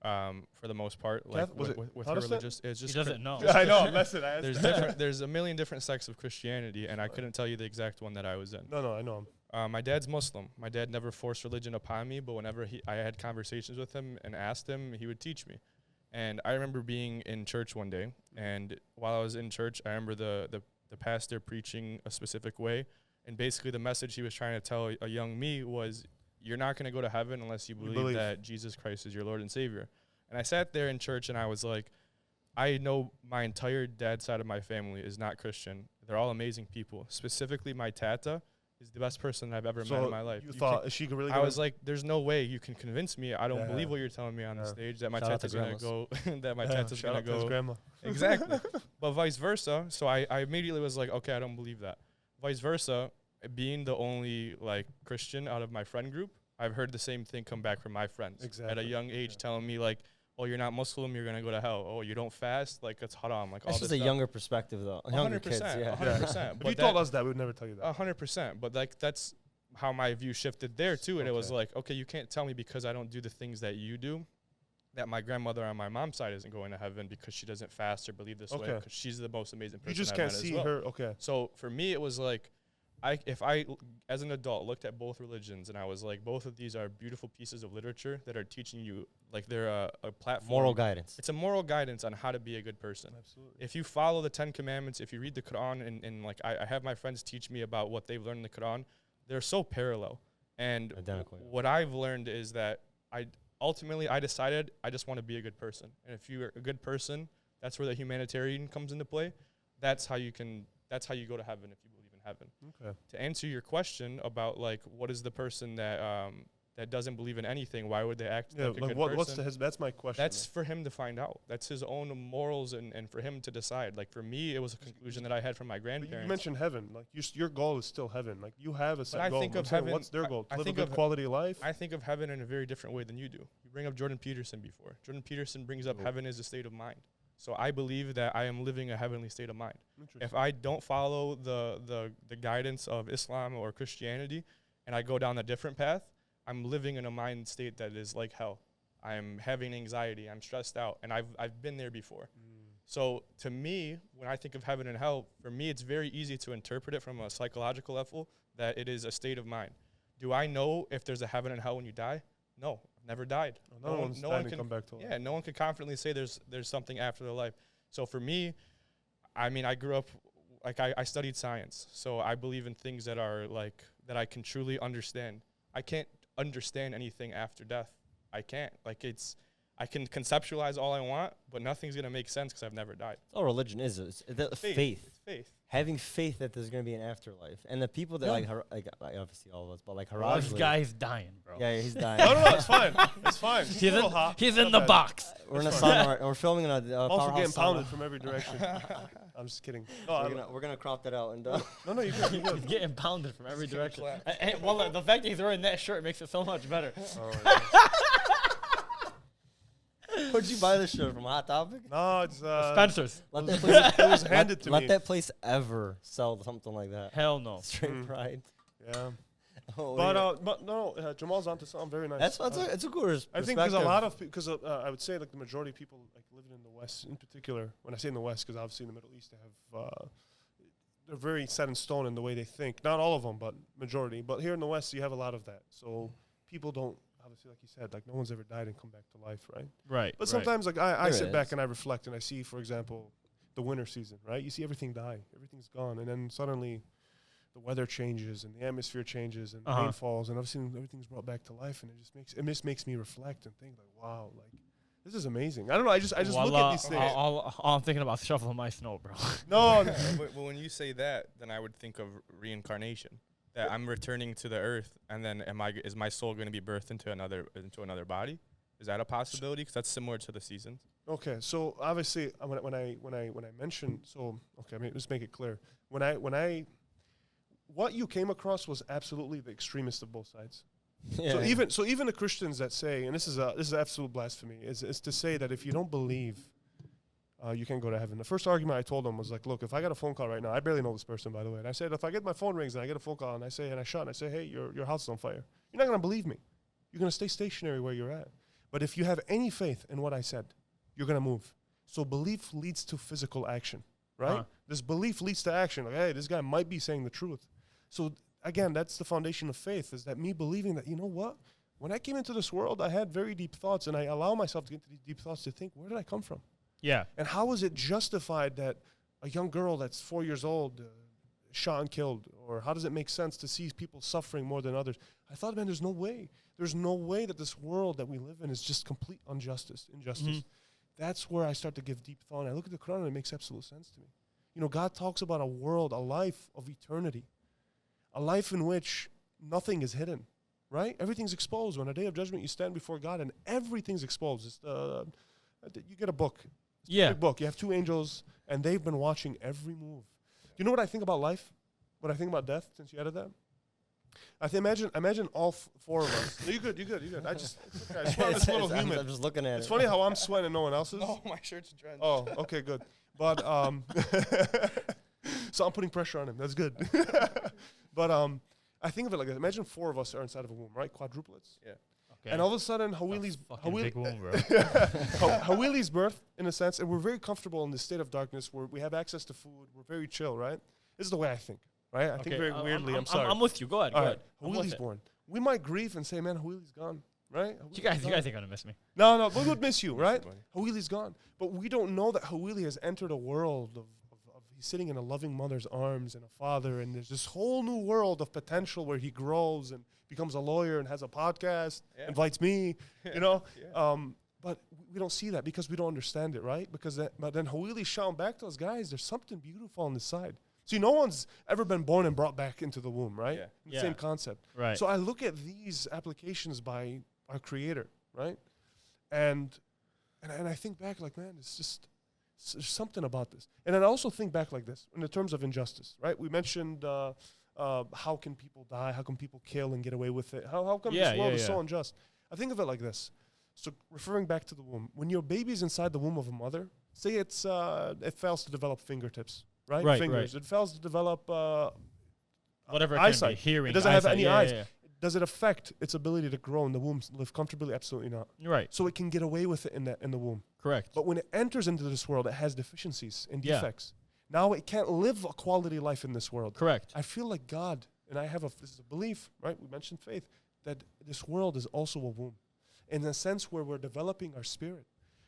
for the most part. Like, Was it with her Protestant? religious. It's He just doesn't know. I know. I'm messing. there's a million different sects of Christianity, and I couldn't tell you the exact one that I was in. No, I know him. My dad's Muslim. My dad never forced religion upon me, but whenever I had conversations with him and asked him, he would teach me. And I remember being in church one day, and while I was in church, I remember the pastor preaching a specific way, and basically the message he was trying to tell a young me was, you're not going to go to heaven unless you believe that Jesus Christ is your Lord and Savior. And I sat there in church, and I was like, I know my entire dad's side of my family is not Christian. They're all amazing people. Specifically, my tata is the best person I've ever met in my life. You thought she could really? I was like, "There's no way you can convince me. I don't believe what you're telling me on the stage. That my Shout out to tata's gonna go. That my tata's shout gonna out to his go. grandma. Exactly. But vice versa. So I immediately was like, okay, I don't believe that. Vice versa, being the only like Christian out of my friend group, I've heard the same thing come back from my friends at a young age, telling me like, oh, you're not Muslim, you're gonna go to hell. Oh, you don't fast, like it's haram. Like That's all just this a stuff. younger perspective, though. Younger kids, 100%. If you told us that, we would never tell you that. 100%. But like that's how my view shifted there too, and it was Okay. like, okay, you can't tell me because I don't do the things that you do that my grandmother on my mom's side isn't going to heaven because she doesn't fast or believe this way, because she's the most amazing person. You just I've can't met see as well. her. Okay. So for me, it was like, if I, as an adult, looked at both religions and I was like, both of these are beautiful pieces of literature that are teaching you, like they're a platform. Moral guidance. It's a moral guidance on how to be a good person. Absolutely. If you follow the 10 Commandments, if you read the Quran, and like I have my friends teach me about what they've learned in the Quran, they're so parallel. And Identical. what I've learned is that ultimately I decided I just want to be a good person. And if you're a good person, that's where the humanitarian comes into play. That's how you go to heaven if you believe in heaven. Okay. To answer your question about like what is the person that doesn't believe in anything, why would they act like a good person? That's my question. That's for him to find out. That's his own morals and for him to decide. Like for me, it was a conclusion that I had from my grandparents. You mentioned heaven. Like your goal is still heaven. Like you have a set I goal. think of saying, heaven- what's their goal? I Live a think good of- quality of life. I think of heaven in a very different way than you do. You bring up Jordan Peterson before. Jordan Peterson brings up heaven as a state of mind. So I believe that I am living a heavenly state of mind. If I don't follow the guidance of Islam or Christianity and I go down a different path, I'm living in a mind state that is like hell. I'm having anxiety. I'm stressed out. And I've been there before. So to me, when I think of heaven and hell, for me, it's very easy to interpret it from a psychological level that it is a state of mind. Do I know if there's a heaven and hell when you die? No, I've never died. No one can come back to life. Yeah, no one can confidently say there's something after the life. So for me, I mean, I grew up, like I studied science. So I believe in things that are like, that I can truly understand. I can't understand anything after death. I can't. Like I can conceptualize all I want, but nothing's gonna make sense because I've never died. All religion is faith. It's faith. Having faith that there's gonna be an afterlife, and the people that like obviously all of us, but like This Haraj, guy's dying, bro. yeah, he's dying. No, it's fine. It's fine. He's in the box. We're in a sauna. We're filming in a Also powerhouse getting pounded sauna. from every direction. I'm just kidding. No, We're gonna crop that out and no, you good. You He's good. getting pounded from every direction. And, well, the fact that he's wearing that shirt makes it so much better. Where'd you buy this shirt from? Hot Topic? No, it's Spencer's. Let that place, it was handed to me. let that place ever sell something like that. Hell no. Straight pride. Yeah. Oh, But no, Jamal's onto something very nice. It's a good I think because a lot of because I would say like the majority of people like living in the West in particular. When I say in the West, because obviously in the Middle East they have they're very set in stone in the way they think. Not all of them, but majority. But here in the West, you have a lot of that. So people don't obviously, like you said, like no one's ever died and come back to life, right? Right. But sometimes like I There sit is. back and I reflect and I see, for example, the winter season, right? You see everything die, everything's gone, and then suddenly the weather changes and the atmosphere changes and rain falls, and obviously everything's brought back to life, and it just makes me reflect and think like, wow, like this is amazing. I don't know. I just look at these things. All I'm thinking about is shoveling my snow, bro. No, But when you say that, then I would think of reincarnation. That I'm returning to the earth, and then is my soul going to be birthed into another body? Is that a possibility? Because that's similar to the seasons. okay. So obviously, when I mention, so okay, I mean, let's make it clear. What you came across was absolutely the extremist of both sides. Yeah. So even the Christians that say, and this is absolute blasphemy, is to say that if you don't believe, you can't go to heaven. The first argument I told them was like, look, if I got a phone call right now, I barely know this person, by the way, and I said, if I get my phone rings and I get a phone call and I say, hey, your house is on fire, you're not gonna believe me. You're gonna stay stationary where you're at. But if you have any faith in what I said, you're gonna move. So belief leads to physical action, right? This belief leads to action. Like, hey, this guy might be saying the truth. So again, that's the foundation of faith, is that me believing that, you know what? When I came into this world, I had very deep thoughts, and I allow myself to get into these deep thoughts to think, where did I come from? Yeah. And how is it justified that a young girl that's 4 years old shot and killed? Or how does it make sense to see people suffering more than others? I thought, man, there's no way. There's no way that this world that we live in is just complete injustice. That's where I start to give deep thought. And I look at the Quran and it makes absolute sense to me. You know, God talks about a world, a life of eternity, a life in which nothing is hidden, right? Everything's exposed. On a day of judgment, you stand before God and everything's exposed. It's you get a book. It's a big book. You have two angels and they've been watching every move. You know what I think about life? What I think about death, since you added that? I think imagine all four of us. No, you're good. I just want this little human. I'm just looking at it. It's funny how I'm sweating and no one else is. Oh, my shirt's drenched. Oh, okay, good. But so I'm putting pressure on him. That's good. But I think of it like this. Imagine four of us are inside of a womb, right? Quadruplets. Yeah. Okay. And all of a sudden, Hawili's Big womb, bro. Hawili's birth, in a sense, and we're very comfortable in this state of darkness where we have access to food. We're very chill, right? This is the way I think, right? I think very weirdly. I'm sorry. I'm with you. Go ahead. Go ahead. Hawili's born. We might grieve and say, man, Hawili's gone, right? You guys ain't gonna miss me. No, we would miss you, right? buddy. Hawili's gone. But we don't know that Hawili has entered a world of he's sitting in a loving mother's arms and a father, and there's this whole new world of potential where he grows and becomes a lawyer and has a podcast, invites me, you know. But we don't see that because we don't understand it, right? But then Hawili's shouting back to us, guys, there's something beautiful on this side. See, no one's ever been born and brought back into the womb, right? Yeah. Same concept. Right. So I look at these applications by our creator, right? And I think back like, man, it's just there's something about this. And then I also think back like this in the terms of injustice, right? We mentioned how can people die? How can people kill and get away with it? How come this world is so unjust? I think of it like this. So referring back to the womb, when your baby's inside the womb of a mother, say it fails to develop fingertips, right? Fingers. Right. It fails to develop whatever eyesight. Hearing. It doesn't have any eyes. Yeah. Does it affect its ability to grow in the womb, live comfortably? Absolutely not. Right. So it can get away with it in the womb. Correct. But when it enters into this world, it has deficiencies and defects. Now it can't live a quality life in this world. Correct. I feel like God, and I have this is a belief, right? We mentioned faith, that this world is also a womb. In a sense where we're developing our spirit.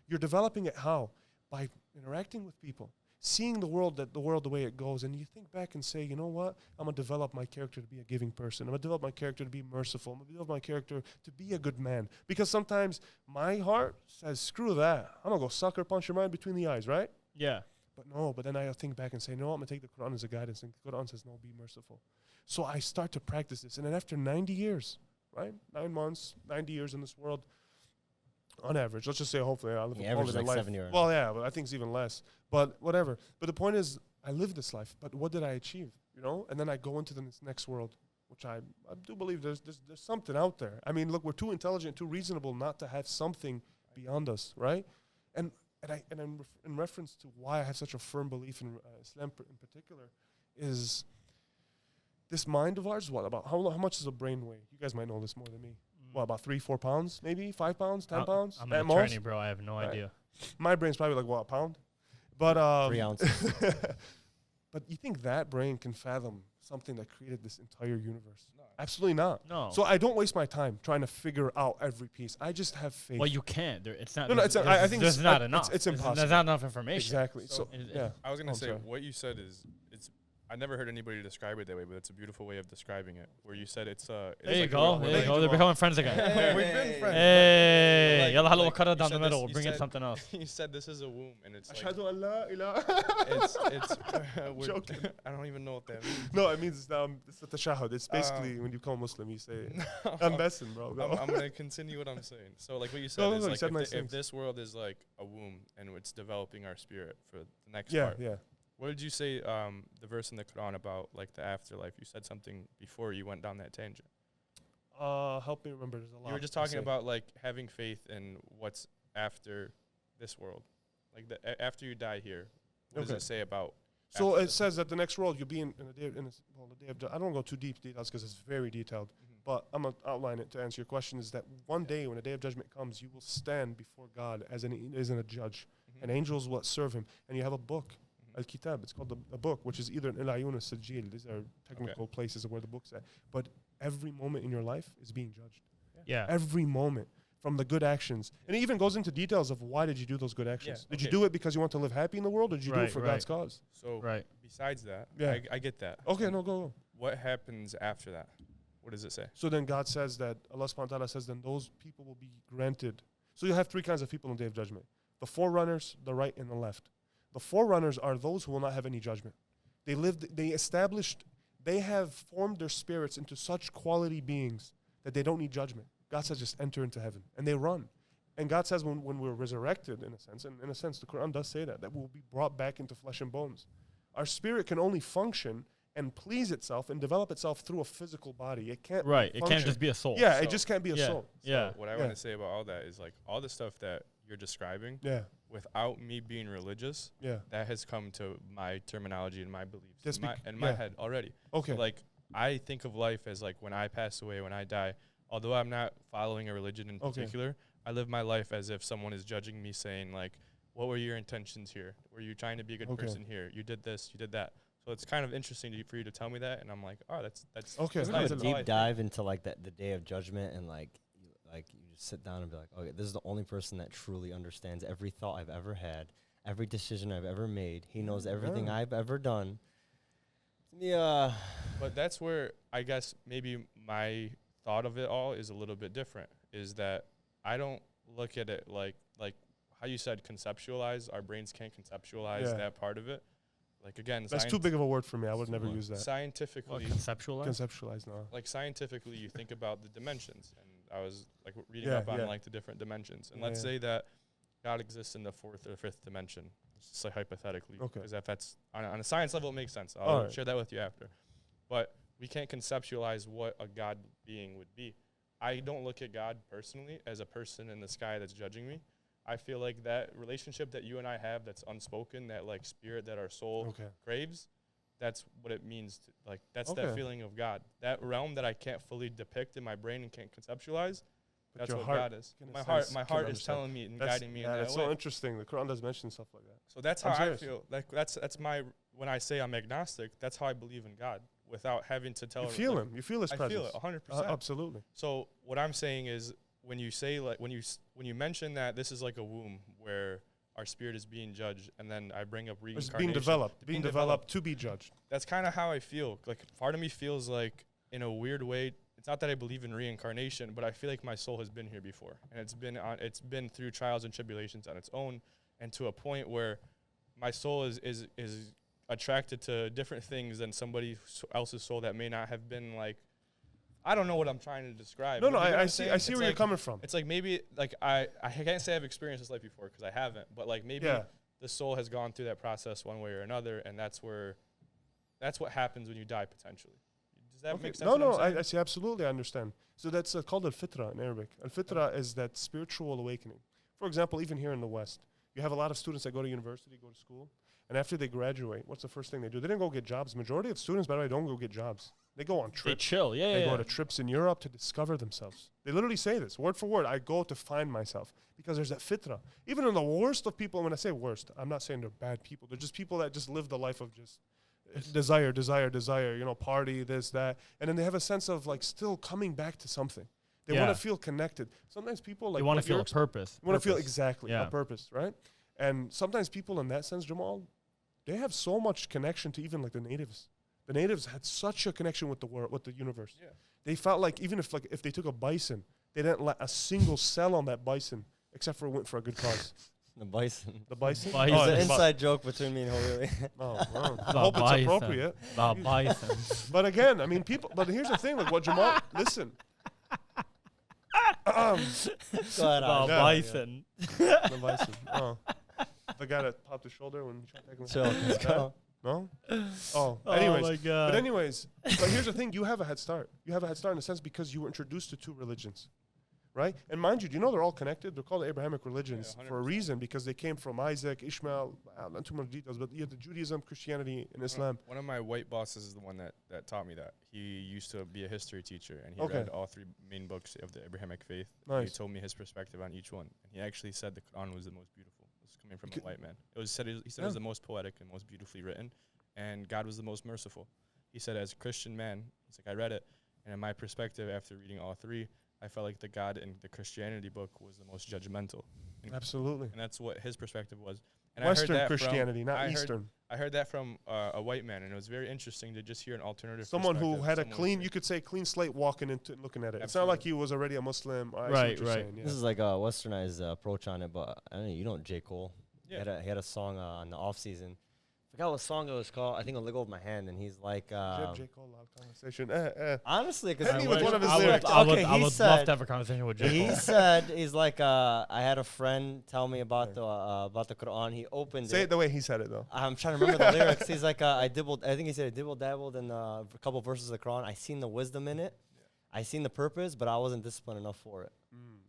You're developing it how? By interacting with people, seeing the world the way it goes, and you think back and say, you know what? I'm gonna develop my character to be a giving person. I'm gonna develop my character to be merciful. I'm gonna develop my character to be a good man. Because sometimes my heart says, screw that. I'm gonna go sucker punch your mind between the eyes, right? Yeah. But then I think back and say, no, I'm gonna take the Quran as a guidance, and the Quran says, no, be merciful. So I start to practice this, and then after 90 years, right? 9 months, 90 years in this world, on average. Let's just say hopefully I live a average quality like life. 7 years. Well, yeah, but I think it's even less. But whatever. But the point is, I lived this life. But what did I achieve? You know? And then I go into this next world, which I do believe there's something out there. I mean, look, we're too intelligent, too reasonable not to have something beyond us, right? And in reference to why I have such a firm belief in Islam in particular, is this mind of ours. What about how much does a brain weigh? You guys might know this more than me. What, about 3-4 pounds, maybe 5 pounds, 10 pounds? I'm an attorney, bro. I have no idea. My brain's probably like what, a pound? But 3 ounces. But you think that brain can fathom something that created this entire universe? No. Absolutely not. No. So I don't waste my time trying to figure out every piece. I just have faith. Well, you can't. It's not. No, I think there's not enough. It's impossible. There's not enough information. Exactly. So yeah. I was gonna say sorry. what you said is I never heard anybody describe it that way, but it's a beautiful way of describing it. Where you said it's There like you go. There you go. They're becoming friends again. We've been friends. Hey, Like- yalla like cut it you down the said middle. this- We'll you bring in said- something else. You said this is a womb, and it's like Ashhadu an la ilaha. it's we're Joking. I don't even know what that means. No, it means it's a tashahud. It's basically when you become Muslim, you say, I'm messing, bro. No. I'm gonna continue what I'm saying. So like what you said No, is you like said nice if things. this world is like a womb and it's developing our spirit for the next Yeah, part. yeah. What did you say? The verse in the Quran about like the afterlife. You said something before you went down that tangent. Help me remember. There's a lot. You were just to talking say. about like having faith in what's after this world, like after you die here. What does Okay. it say about? So after it this? says that the next world you'll be in the day of I don't want to go too deep details because it's very detailed. But I'm gonna outline it to answer your question. Is that one day when the day of judgment comes, you will stand before God as a judge, and angels will serve him, and you have a book. Al-Kitab, it's called a book, which is either an Ilayun or Sajil. These are technical places of where the book's at. But every moment in your life is being judged. Yeah. Every moment, from the good actions. And it even goes into details of why did you do those good actions. Yeah, Did you okay. do it because you want to live happy in the world, or did you do it for God's cause? So Right. besides that, Yeah. I get that. Okay, no, go. What happens after that? What does it say? So then God says that, Allah subhanahu wa ta'ala says, then those people will be granted. So you'll have 3 kinds of people on the day of judgment. The forerunners, the right, and the left. The forerunners are those who will not have any judgment. They have formed their spirits into such quality beings that they don't need judgment. God says just enter into heaven. And they run. And God says when we're resurrected, in a sense, and in a sense the Quran does say that we'll be brought back into flesh and bones. Our spirit can only function and please itself and develop itself through a physical body. It can't Right. It function. can't just be a soul. Yeah, So- it just can't be a Yeah. soul. Yeah. What I want to say about all that is like all the stuff that you're describing, Yeah, without me being religious, yeah. that has come to my terminology and my beliefs That's in my yeah. head already. Okay. So like I think of life as like when I pass away, when I die, although I'm not following a religion in Okay. particular, I live my life as if someone is judging me, saying like, what were your intentions here? Were you trying to be a good Okay. person here? You did this, you did that. So it's kind of interesting for you to tell me that, and I'm like, oh, that's Okay. Let's that's do nice. a That's all I deep think. dive into like the day of judgment, and like you just sit down and be like, okay, this is the only person that truly understands every thought I've ever had, every decision I've ever made. He knows everything Yeah. I've ever done. Yeah. But that's where I guess maybe my thought of it all is a little bit different. Is that I don't look at it like how you said conceptualize. Our brains can't conceptualize Yeah. that part of it. Like again, That's too big of a word for me. I would never use that. Scientifically, Conceptualize. Conceptualize now. like scientifically, you think about the dimensions, and I was like reading Yeah, up on yeah. like the different dimensions, and Yeah, let's yeah. say that God exists in the fourth or fifth dimension, just like hypothetically, Okay. because if that's on a science level, it makes sense. I'll Alright. share that with you after, but we can't conceptualize what a God being would be. I don't look at God personally as a person in the sky that's judging me. I feel like that relationship that you and I have, that's unspoken, that like spirit that our soul Okay. craves, that's what it means to, like, that's Okay. that feeling of God, that realm that I can't fully depict in my brain and can't conceptualize. But That's your what heart God is. can My sense- heart can is understand. telling me and That's, guiding me in yeah, that that's way. so interesting. The Quran does mention stuff like that. So that's I'm how I serious. feel. Like that's my, when I say I'm agnostic, that's how I believe in God without having to tell. You feel like, him. You feel his I presence. feel it 100%. Absolutely. So what I'm saying is, when you say like when you mention that this is like a womb where our spirit is being judged, and then I bring up It's reincarnation, being developed. Being developed to be judged. That's kind of how I feel. Like part of me feels like, in a weird way, it's not that I believe in reincarnation, but I feel like my soul has been here before, and it's been through trials and tribulations on its own, and to a point where my soul is attracted to different things than somebody else's soul that may not have been like. I don't know what I'm trying to describe. No, but no, you know what I I'm see. saying? I see It's where you're like- coming from. It's like maybe like I can't say I've experienced this life before because I haven't, but like maybe Yeah. the soul has gone through that process one way or another, and that's what happens when you die potentially. Does that make sense? No, what I'm no, saying? I see. Absolutely, I understand. So that's called al-fitra in Arabic. Al-fitra is that spiritual awakening. For example, even here in the West, you have a lot of students that go to university, go to school, and after they graduate, what's the first thing they do? They don't go get jobs. Majority of students, by the way, don't go get jobs. They go on They trips. chill. Yeah, They yeah. go to trips in Europe to discover themselves. They literally say this, word for word. I go to find myself. Because there's that fitra. Even in the worst of people, when I say worst, I'm not saying they're bad people. They're just people that just live the life of just desire, party, this, that. And then they have a sense of like still coming back to something. They want Yeah. to feel connected. Sometimes people like You want what to feel you're a purpose. you want to feel Purpose. exactly Yeah. a purpose, right? And sometimes people in that sense, Jamal, they have so much connection to even like the natives. The natives had such a connection with the world, with the universe. Yeah. They felt like even if they took a bison, they didn't let a single cell on that bison except for it went for a good cause. The bison. The bison. Bison. Oh, It's an it's inside joke between me and Halili. Oh, wow. I The hope it's bison. appropriate. The bison. But again, I mean, people. But here's the thing: like what Jamal, listen. Go ahead, The Ash. Yeah. bison. The bison. Oh, the guy that popped his shoulder when you tried to take him. Chill. Let's go. No. Oh. Oh Anyways. my God. But anyways, but here's the thing: you have a head start. You have a head start in a sense because you were introduced to two religions, right? And mind you, do you know they're all connected? They're called Abrahamic religions Yeah, for a 100%. reason because they came from Isaac, Ishmael. Not too much details, but you have the Judaism, Christianity, and Islam. One of my white bosses is the one that taught me that. He used to be a history teacher, and he Okay. read all three main books of the Abrahamic faith. Nice. He told me his perspective on each one, and he actually said the Quran was the most beautiful. This is coming from Okay. a white man. He said it Yeah. was the most poetic and most beautifully written, and God was the most merciful. He said, as a Christian man, he's like, I read it, and in my perspective, after reading all three, I felt like the God in the Christianity book was the most judgmental. Absolutely. And that's what his perspective was. And Western I heard that Christianity, not I heard- Eastern. I heard that from a white man, and it was very interesting to just hear an alternative. Someone who perspective. had a Someone clean, who- you could say, clean slate walking into and looking at it. It's not like he was already a Muslim. I see what Right, you're right. saying, yeah. This is like a westernized approach on it, but I don't know, you know J. Cole. Yeah. He had a song on the off season. Forgot what song it was called. I think "I'll Let Go of My Hand," and he's like, J. Cole, loud conversation. honestly, Hit because me with one of his I lyrics. would, I would, Okay, I he would said- love to have a conversation with J. he Cole. said, he's like, I had a friend tell me about the Quran. He opened Say it it. the way he said it, though. I'm trying to remember the lyrics. He's like, I think he said I dibble dabbled in a couple verses of the Quran. I seen the wisdom in it. I seen the purpose, but I wasn't disciplined enough for it.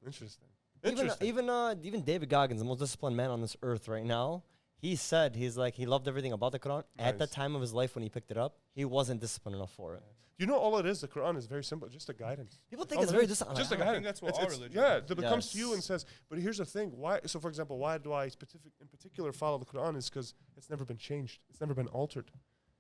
Interesting. Even David Goggins, the most disciplined man on this earth right now, He said he loved everything about the Quran. At the Nice. time of his life when he picked it up, he wasn't disciplined enough for it. You know, all it is, the Quran is very simple, just a guidance. People think all it's it very is. disciplined. Just a I think guidance. that's what all religion Yeah, is. that comes to you and Yes. says, but here's the thing. Why? So, for example, why do I in particular follow the Quran? Is because it's never been changed. It's never been altered.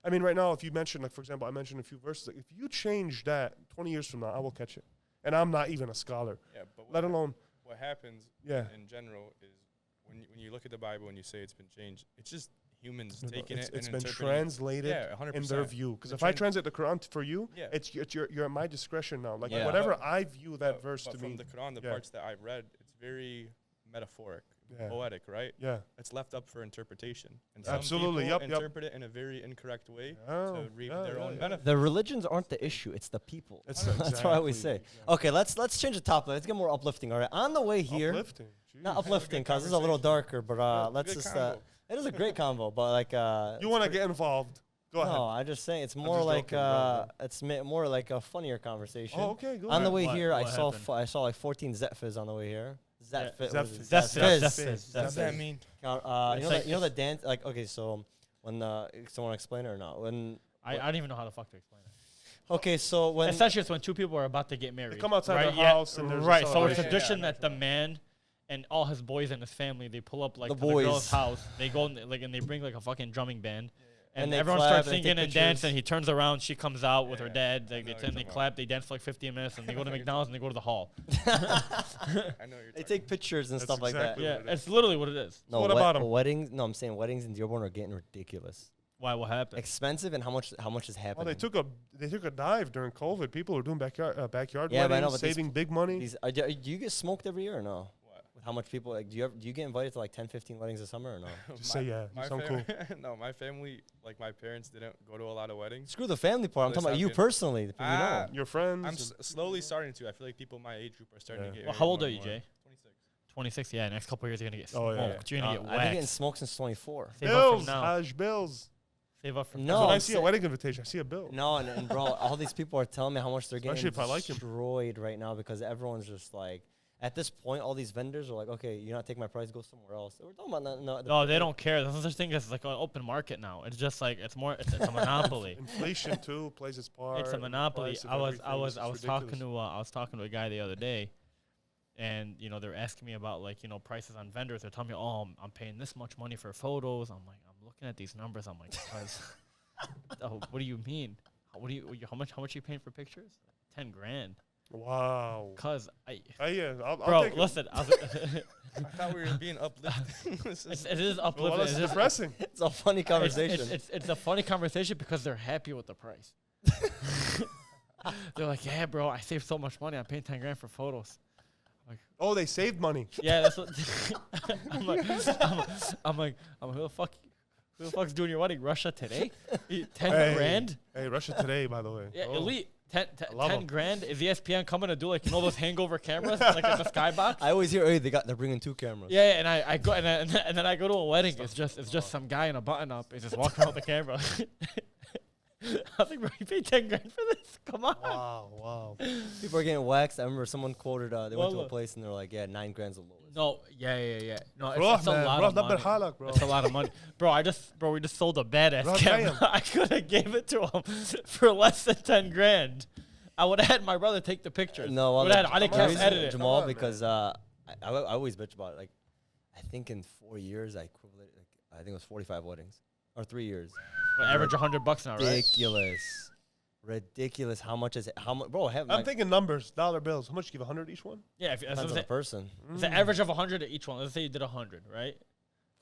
I mean, right now, if you mention, like, for example, I mentioned a few verses. Like, if you change that 20 years from now, I will catch it. And I'm not even a scholar, Yeah, but let alone, what happens yeah. in general is when you look at the Bible and you say it's been changed, it's just humans No, no, taking it it's and been interpreting it. translated Yeah, 100%. in their view. Because The if I tran- translate the Quran for you, Yeah. you're at my discretion now. Like, Yeah. whatever But- I view that But- verse but to from mean. the Quran, the Yeah. parts that I've read, it's very metaphoric, Yeah. poetic, right? Yeah. It's left up for interpretation. And some Absolutely, people yep, yep. interpret it in a very incorrect way Oh, to reap yeah, their yeah, own yeah. benefit. The religions aren't the issue; it's the people. It's That's what I always say. exactly. Okay, let's change the topic. Let's get more uplifting. All right, on the way here, Uplifting. not Jeez. uplifting because this is a little darker, but let's good just. combo. It is a great combo, but like. You want to get involved? Go ahead. No, I just saying it's more just like joking, bro. it's more like a funnier conversation. Oh, okay. Go On the ahead. way What- here, I what saw happened? I saw like 14 Zetfizz on the way here. Zetfizz. what is it? Zetfizz. Zetfizz. Zetfizz. What does that mean? You know It's that like- you know the dance like okay so when someone explain it or not when I don't even know how the fuck to explain it. okay so when Essentially, it's when two people are about to get married. come outside right? their house and there's a right. So it's a celebration. tradition Yeah, that the man and all his boys and his family they pull up like The to the girl's boys. house. They go and they bring like a fucking drumming band. And And they everyone clap starts and they take singing and pictures. dancing. He turns around. She comes out with her Yeah, dad. I They know what and you're they talking clap. They dance for like 15 minutes, and they go to what you're McDonald's and they go to the hall. I know you're they talking take pictures and That's stuff like exactly that what Yeah, it is. it's literally what it is. no what about 'em? weddings no I'm saying weddings in Dearborn are getting ridiculous Why? What happened? expensive and how much is Oh, happening they took a dive during COVID. People are doing backyard Yeah, but I know, weddings, but these saving big money. These, do you get smoked every year or no What? with how much people like do you get invited to like 10 15 weddings this summer or no Just say yeah. You sound cool. No, my family, like my parents, didn't go to a lot of weddings. screw the family part I'm They talking about stopped you getting- personally the people you know Your friends. I'm and- slowly starting to. I feel like people my age group are starting Yeah. to get. Well, married how old more are and you, more. Jay? 26. 26. Yeah, next couple of years you're gonna get Oh, smoked. yeah. You're gonna get I've been getting waxed. smoked since 24 Save up from bills, now. Hajj bills. Save up from No, That's when I I'm see a saying- wedding invitation, I see a bill. No, and bro, all these people are telling me how much they're Especially getting if I like 'em. destroyed right now because everyone's just like, at this point, all these vendors are like, okay, you're not taking my price, go somewhere else. We're talking about No, they don't care. There's no such thing as like an open market now. It's just like it's a monopoly. Inflation too plays its part. It's a and the monopoly. price of I was everything is talking to a guy the other day, and they're asking me about like prices on vendors. They're telling me, oh, I'm paying this much money for photos. I'm like, I'm looking at these numbers. I'm like, oh, what do you mean? How much are you paying for pictures? 10 grand. Wow. Cause Yeah, I'll bro, take it. listen, I thought we were being uplifting. it is Well, uplifting. that's It's just- depressing. It's a funny conversation. It's a funny conversation because they're happy with the price. They're like, yeah, bro, I saved so much money. I'm paying 10 grand for photos. Oh, they saved money. Yeah, that's what. I'm like, who the fuck's doing your wedding? Russia today? 10 Hey. grand? Hey, Russia Today, by the way. Yeah, Oh. elite. 10 love 'em. grand? Is ESPN coming to do like those hangover cameras like at the skybox? I always hear, hey, they're bringing 2 cameras. Yeah, and I go and then I go to a wedding. It's just some guy in a button up. He's just walking around with the camera. I was like, bro, you paid 10 grand for this? Come on. Wow. People are getting waxed. I remember someone quoted, they went to a Wallah. place and they're like, yeah, 9 grand's the lowest. No, yeah. No, Bro, it's a man, lot bro, of not bad money. halak, bro. It's a lot of money, bro. We just sold a badass Bro, camera. damn. I could have gave it to him for less than 10 grand. I would have had my brother take the pictures. No, would have had come Alikaf on, edit it. Jamal, Come on, because I always bitch about it. Like, I think in 4 years, I think it was 45 weddings. Or 3 years. We average $100 now, right? Ridiculous. How much is it? How much, bro? I'm thinking numbers, dollar bills. How much you give? 100 each one? Yeah, if, Depends on the person. it's an average of 100 at each one. Let's say you did 100, right?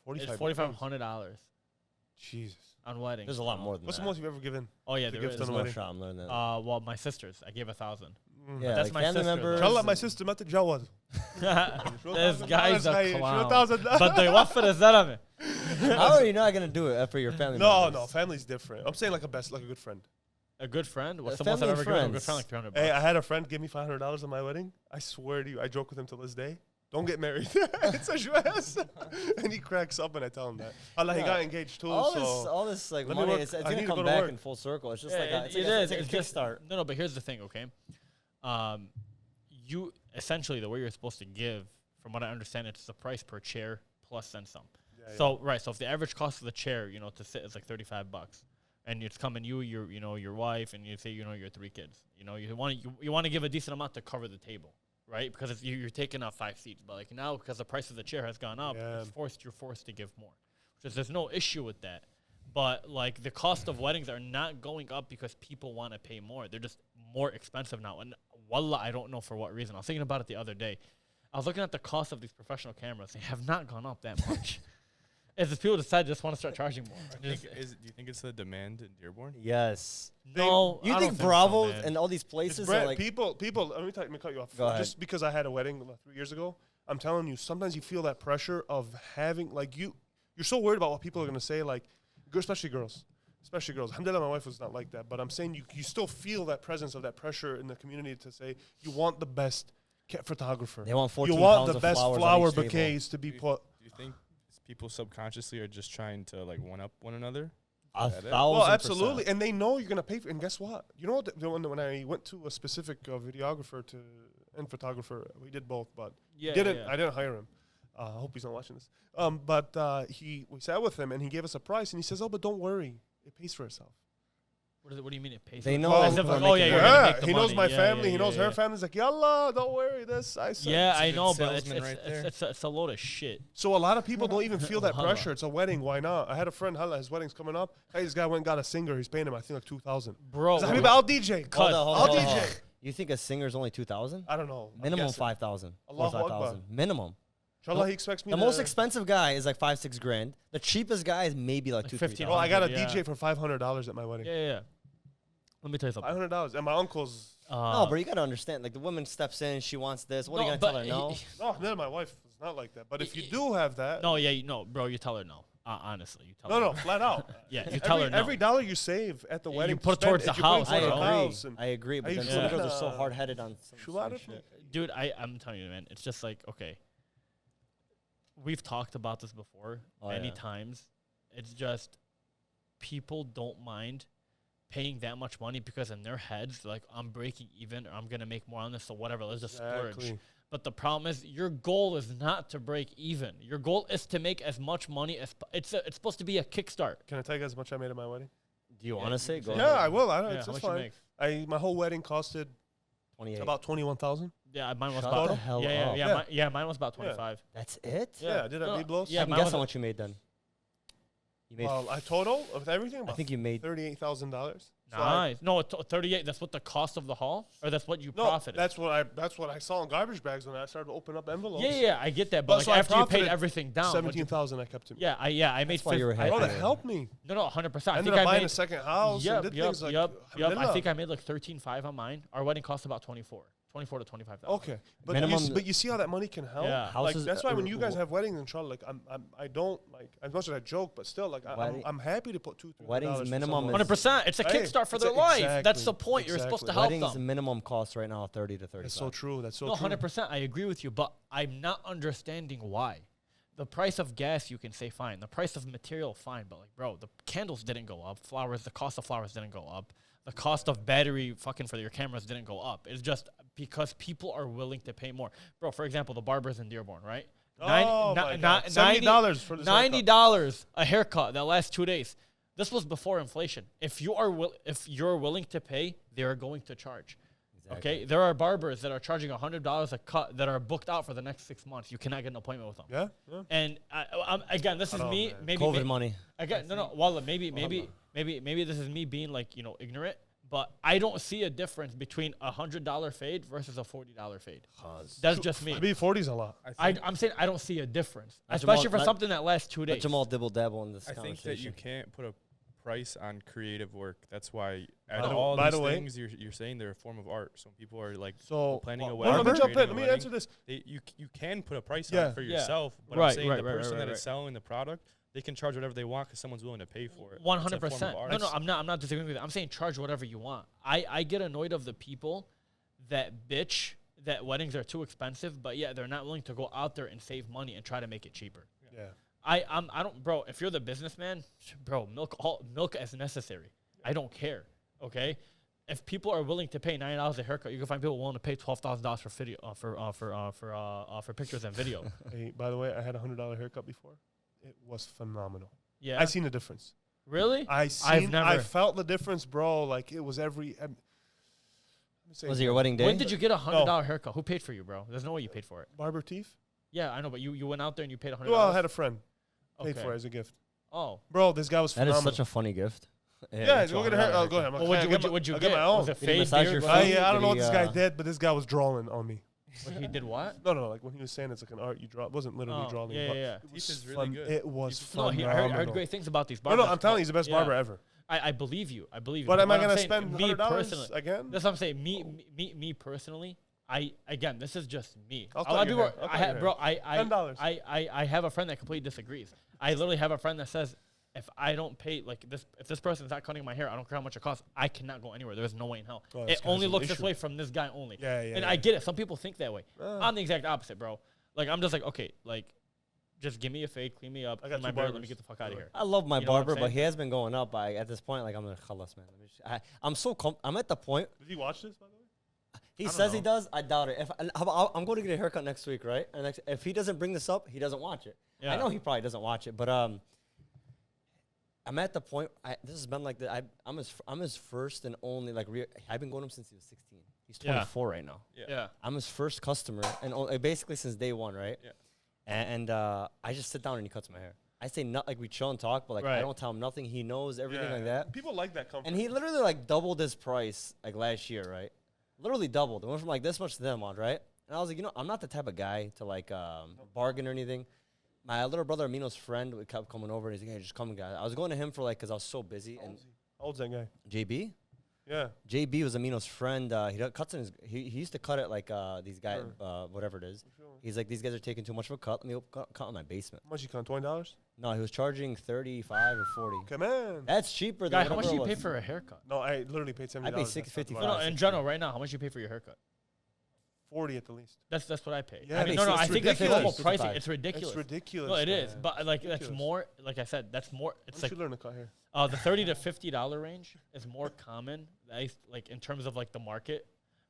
45. It's $4,500 Jesus. on weddings. There's a lot more than What's that. the most you've ever given? Oh yeah, the there gift is. on There's a no wedding? shot. I'm learning that. Well, my sisters, I gave 1,000. Yeah, that's like my family sister, though. members. Inshallah, my sister ما تتجوز. This guy's a clown. $1,000. But the waffle is that How are you not gonna do it for your family? No, members? no, family's different. I'm saying like a good friend. a good friend. What's A the most I've family ever and given a good friend? friends. Like $300. Hey, I had a friend give me $500 on my wedding. I swear to you, I joke with him till this day. Don't get married. It's a US. And he cracks up when I tell him that. Allah, he Yeah. got engaged too. All this like Let me money, work. it's I gonna need to come go to back work. in full circle. It's just Yeah, like a, it's it like a, is. it's like a just- kickstart. No, but here's the thing, okay? You essentially the way you're supposed to give, from what I understand, it's the price per chair plus then some. Yeah. So right, so if the average cost of the chair, to sit is like $35, and it's coming your wife, and you say your 3 kids, you want to give a decent amount to cover the table, right? Because if you're taking up 5 seats, but like now because the price of the chair has gone up, you're forced to give more. There's no issue with that, but like the cost of weddings are not going up because people want to pay more. They're just more expensive now, and wallah, I don't know for what reason. I was thinking about it the other day. I was looking at the cost of these professional cameras. They have not gone up that much. It's just people decide just want to start charging more. Do you think it's the demand in Dearborn? Yes. No, You I think don't so, Bravo man. and all these places It's are like people. Let me cut you off. Go ahead. Just because I had a wedding 3 years ago, I'm telling you, sometimes you feel that pressure of having you're so worried about what people are gonna say, especially girls. Alhamdulillah, my wife was not like that, but I'm saying you still feel that presence of that pressure in the community to say you want the best photographer. They want 14 You want pounds the of best flowers on flower each table. bouquets to be put. Do you think people subconsciously are just trying to one up one another? 1,000%. Well, absolutely, and they know you're gonna pay for. And guess what? You know what? When I went to a specific videographer and photographer, we did both, but I didn't hire him. I hope he's not watching this. But we sat with him and he gave us a price and he says, "Oh, but don't worry, it pays for itself." What do you mean it pays? They for know it? that As if people are like, oh yeah, making you're money. gonna make the He knows money. my family. He knows her yeah. family. He's like, "Yallah, don't worry, this." I said, Yeah, I good know, but salesman right there. it's a load of shit. So a lot of people don't even feel that Hala. pressure. It's a wedding. Why not? I had a friend, Hala, his wedding's coming up. Hey, this guy went and got a singer. He's paying him, I think, like 2,000. Bro, He's like, I'll DJ. Cut. I'll DJ. You think a singer's only 2,000? I don't know. I'm Minimum guessing. 5,000. Allahu Akbar. 5,000. Minimum. Inshallah, he expects me The to. most expensive guy is like 5-6 grand. The cheapest guy is maybe like 2-3 15. Well, I got a Yeah. DJ for $500 at my wedding. Yeah. Let me tell you something. $500, and my uncle's. No, bro, you gotta understand. Like the woman steps in, she wants this. What are you gonna tell her? No. No, my wife is not like that. But if you do have that, Bro, you tell her no. Honestly, you tell no, her. flat out. Yeah, you tell her no. Every dollar you save at the You wedding, put it towards the house, I bro. agree. I agree. But I then used some to- girls are so hard headed on some shit. Dude, I'm telling you, man, it's just like, okay. We've talked about this before many times. It's just people don't mind paying that much money because in their heads, they're like, I'm breaking even or I'm going to make more on this or whatever. Let's just splurge. But the problem is your goal is not to break even. Your goal is to make as much money as it's supposed to be a kickstart. Can I tell you guys how much I made at my wedding? Do you want to say? Go Yeah, I ahead. will. I don't. Yeah, It's how just much you fine. make? My whole wedding costed 28. about 21,000. Yeah, mine was Shut about the hell up. mine was about 25. That's it? Yeah, I did at Biblos. Yeah, I can mine guess was how much you made then. You made. I total with everything. I About think you made. $38,000. Nice. No, 38. That's what the cost of the hall, or that's what you profited. That's what I saw in garbage bags when I started to open up envelopes. Yeah, I get that. But But so like I after you paid profited everything down, 17,000 I kept him. I made. That's why you were happy. Oh, that Yeah. helped me. No, 100%. I I ended think up I buying made. a second house and did things like. I Alhamdulillah. think I made like 13.5 on mine. Our wedding cost about 24 to 25,000. Okay, but Minimum- but you see how that money can help. Yeah. Like Houses- that's why when you guys have weddings, inshallah, like I don't like as much as I joke, but still like Wedding- I'm happy to put $200-300 Weddings for minimum someone. is- 100%. It's a Hey, kickstart for it's their a- life. exactly, That's the point. You're supposed to help Weddings them. minimum cost right now 30 to 35. That's so true. That's so No, true. 100%. I agree with you, but I'm not understanding why. The price of gas, you can say fine. The price of material, fine. But like, bro, the candles didn't go up. The cost of flowers didn't go up. The cost of battery fucking for your cameras didn't go up. It's just because people are willing to pay more. Bro, for example, the barbers in Dearborn, right? Oh my God. $70 for this haircut. $90 a haircut that lasts 2 days. This was before inflation. If you're willing to pay, they are going to charge. Exactly. Okay, there are barbers that are charging $100 a cut that are booked out for the next 6 months. You cannot get an appointment with them. Yeah. And again, this is know, me. man. Maybe COVID money. Again, no. Wallah, maybe this is me being like ignorant. But I don't see a difference between a $100 fade versus a $40 fade. That's just me. I mean, 40's a lot. I'm saying I don't see a difference, Let especially Jamal- for let- something that lasts 2 Let days. Jamal dibble dabble in this I think conversation. that you can't put a price on creative work. That's why By out the- of all by these the way- things you're saying, they're a form of art. So people are like So planning a well, wedding. let me jump in. creating a Let me wedding. answer this. You can put a price Yeah. on it for Yeah. yourself, but Right, I'm saying right, the right, person right, that is right. selling the product, they can charge whatever they want because someone's willing to pay for it. 100%. It's a form of No, art. I'm not disagreeing with that. I'm saying charge whatever you want. I get annoyed of the people that bitch that weddings are too expensive, but yeah, they're not willing to go out there and save money and try to make it cheaper. Yeah. I don't, bro. If you're the businessman, bro, milk as necessary. I don't care. Okay, if people are willing to pay $90 a haircut, you can find people willing to pay $12,000 for video for pictures and video. Hey, by the way, I had a $100 haircut before. it was phenomenal. Yeah. I seen the difference. Really? I never. felt the difference, bro. Like it was every. Was it your wedding day? When did you get a $100 haircut? Who paid for you, bro? There's no way you paid for it. barber teeth? Yeah, I know, but you went out there and you paid $100. Well, I had a friend paid Okay. for it as a gift. Oh. Bro, this guy was That phenomenal. is such a funny gift. Yeah, go get a hair. Oh, go ahead. Well, what'd you I'll get? my own. Was it Did he fade massage beard? your What? feet? I don't know what Did this he, guy did, but this guy was drawing on me. He did what? No. Like when he was saying it's like an art you draw. It wasn't literally Oh, drawing. yeah, but yeah, yeah. It Teeth was is really good. It was No, phenomenal. I heard great things about these No, barbers. I'm telling you, he's the best Yeah. barber ever. I believe you. I believe you. But am I what I'm gonna saying, spend me $100 personally? again? That's what I'm saying. Me personally. Again, this is just me. I'll A cut lot of your people, hair. I'll cut your $10. I have a friend that completely disagrees. I literally have a friend that says, if I don't pay like this, if this person's not cutting my hair, I don't care how much it costs. I cannot go anywhere. There's no way in hell. Oh, this It guy's only an looks this issue. way from this guy only. Yeah, yeah. And yeah. I get it. Some people think that way. Ah. I'm the exact opposite, bro. Like I'm just like, okay, like, just give me a fade, clean me up, I got clean my two beard, let me barbers. get the fuck out of here. I love my You know what I'm barber, but saying? he has been going up. At this point, like I'm gonna khalas, man. I'm so I'm at the point. Did he watch this, by the way? He don't says he know. does. I doubt it. I'm going to get a haircut next week, right? And if he doesn't bring this up, he doesn't watch it. I Yeah. know he probably doesn't watch it, but I'm at the point. This has been like that. I'm his first and only like. I've been going to him since he was 16. He's Yeah. 24 right now. Yeah. I'm his first customer, and basically since day one, right? Yeah. And I just sit down and he cuts my hair. I say not like we chill and talk, but like I Right. don't tell him nothing. He knows everything like that. People like that comfort. And he literally like doubled his price like last year, right? Literally doubled. It went from like this much to that amount, right? And I was like, I'm not the type of guy to like bargain or anything. My little brother Amino's friend kept coming over and he's like, hey, just come, guys. I was going to him for like, because I was so busy. And How old's that guy? JB? Yeah. JB was Amino's friend. Cuts in he used to cut it like these guys, whatever it is. He's like, these guys are taking too much of a cut. Let me cut in my basement. How much you count? $20? No, he was charging 35 or 40. Come on. That's cheaper Guy, than how much do you whatever pay it was. for a haircut? No, I literally paid $70. I paid $6.55. No, in general, right now, how much do you pay for your haircut? 40 at the least. That's what I pay. Yeah, I mean, it's- no, it's I think that's the normal ridiculous. pricing. 55. It's ridiculous. It's ridiculous. No, it is, man. but like that's Ridiculous. more. Like I said, that's more. It's When did like you learn to cut hair? the $30 to $50 range is more common. Like in terms of like the market,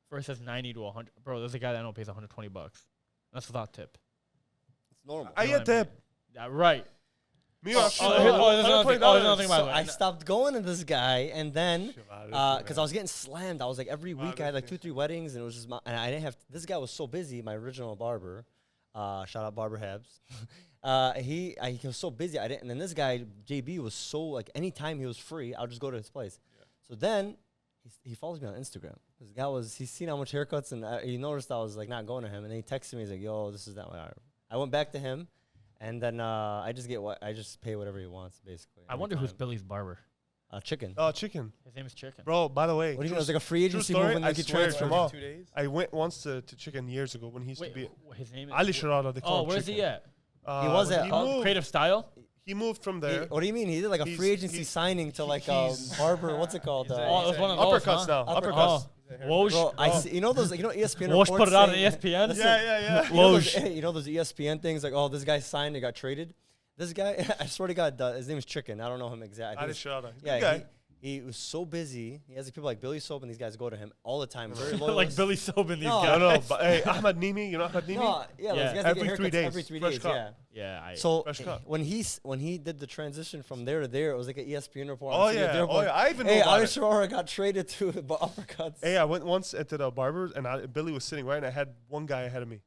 versus 90 to 100. Bro, there's a guy that I know pays $120. That's without tip. It's normal. I You know get what I mean? tip. Yeah, right. Me there's another thing. By the So way. I stopped going to this guy, and then Because because I was getting slammed. I was like every week I had like 2-3 weddings, and it was just and I didn't have. This guy was so busy. My original barber, shout out Barber Habs. He was so busy. I didn't. And then this guy JB was so like anytime he was free, I'll just go to his place. So then he follows me on Instagram. This guy he's seen how much haircuts, and he noticed I was like not going to him, and then he texted me. He's like, "Yo, this is that." I went back to him. And then I just pay whatever he wants, basically. I every wonder who's time. Billy's barber. Chicken. Oh, chicken. His name is Chicken. Bro, by the way. What do you know? true It's like a free agency story, move and I like he swear, transferred. Jamal, 2 days? I went once to Chicken years ago when he used Wait, to be his name is Ali Sharada. They call Oh, him where's Chicken. he at? He was when at, he oh, moved, Creative Style. he moved from He- there. what do you mean? He did like a He's- free agency he's- signing to like a he's- barber. What's it called? Oh, it was one of those. Uppercuts huh? now. Uppercuts. Uppercuts. Woj. Bro, I see, you know those ESPN Woj reports put it out on saying- ESPN. Listen, Yeah. You know, those, Woj. hey, you know those ESPN things like, oh, this guy signed and got traded. This guy, I swear to God, his name is Chicken. I don't know him exactly. Ali Sharada. He's a good Yeah, guy. he was so busy. He has like, people like Billy Soap, and these guys go to him all the time. Very loyal. Like Billy Soap and these No, guys. No, but hey, Ahmad Nimi, you know Ahmad Nimi? No, yeah, Yeah. those guys that Every get 3 haircuts days, Every 3 fresh days, cut. yeah. Yeah. So Fresh cut. when he did the transition from there to there, it was like an ESPN report. Oh I'm sitting yeah, there going, I even know Hey, about Ali it. Sharara got traded to uppercuts. Hey, I went once into the barber and Billy was sitting right, and I had one guy ahead of me.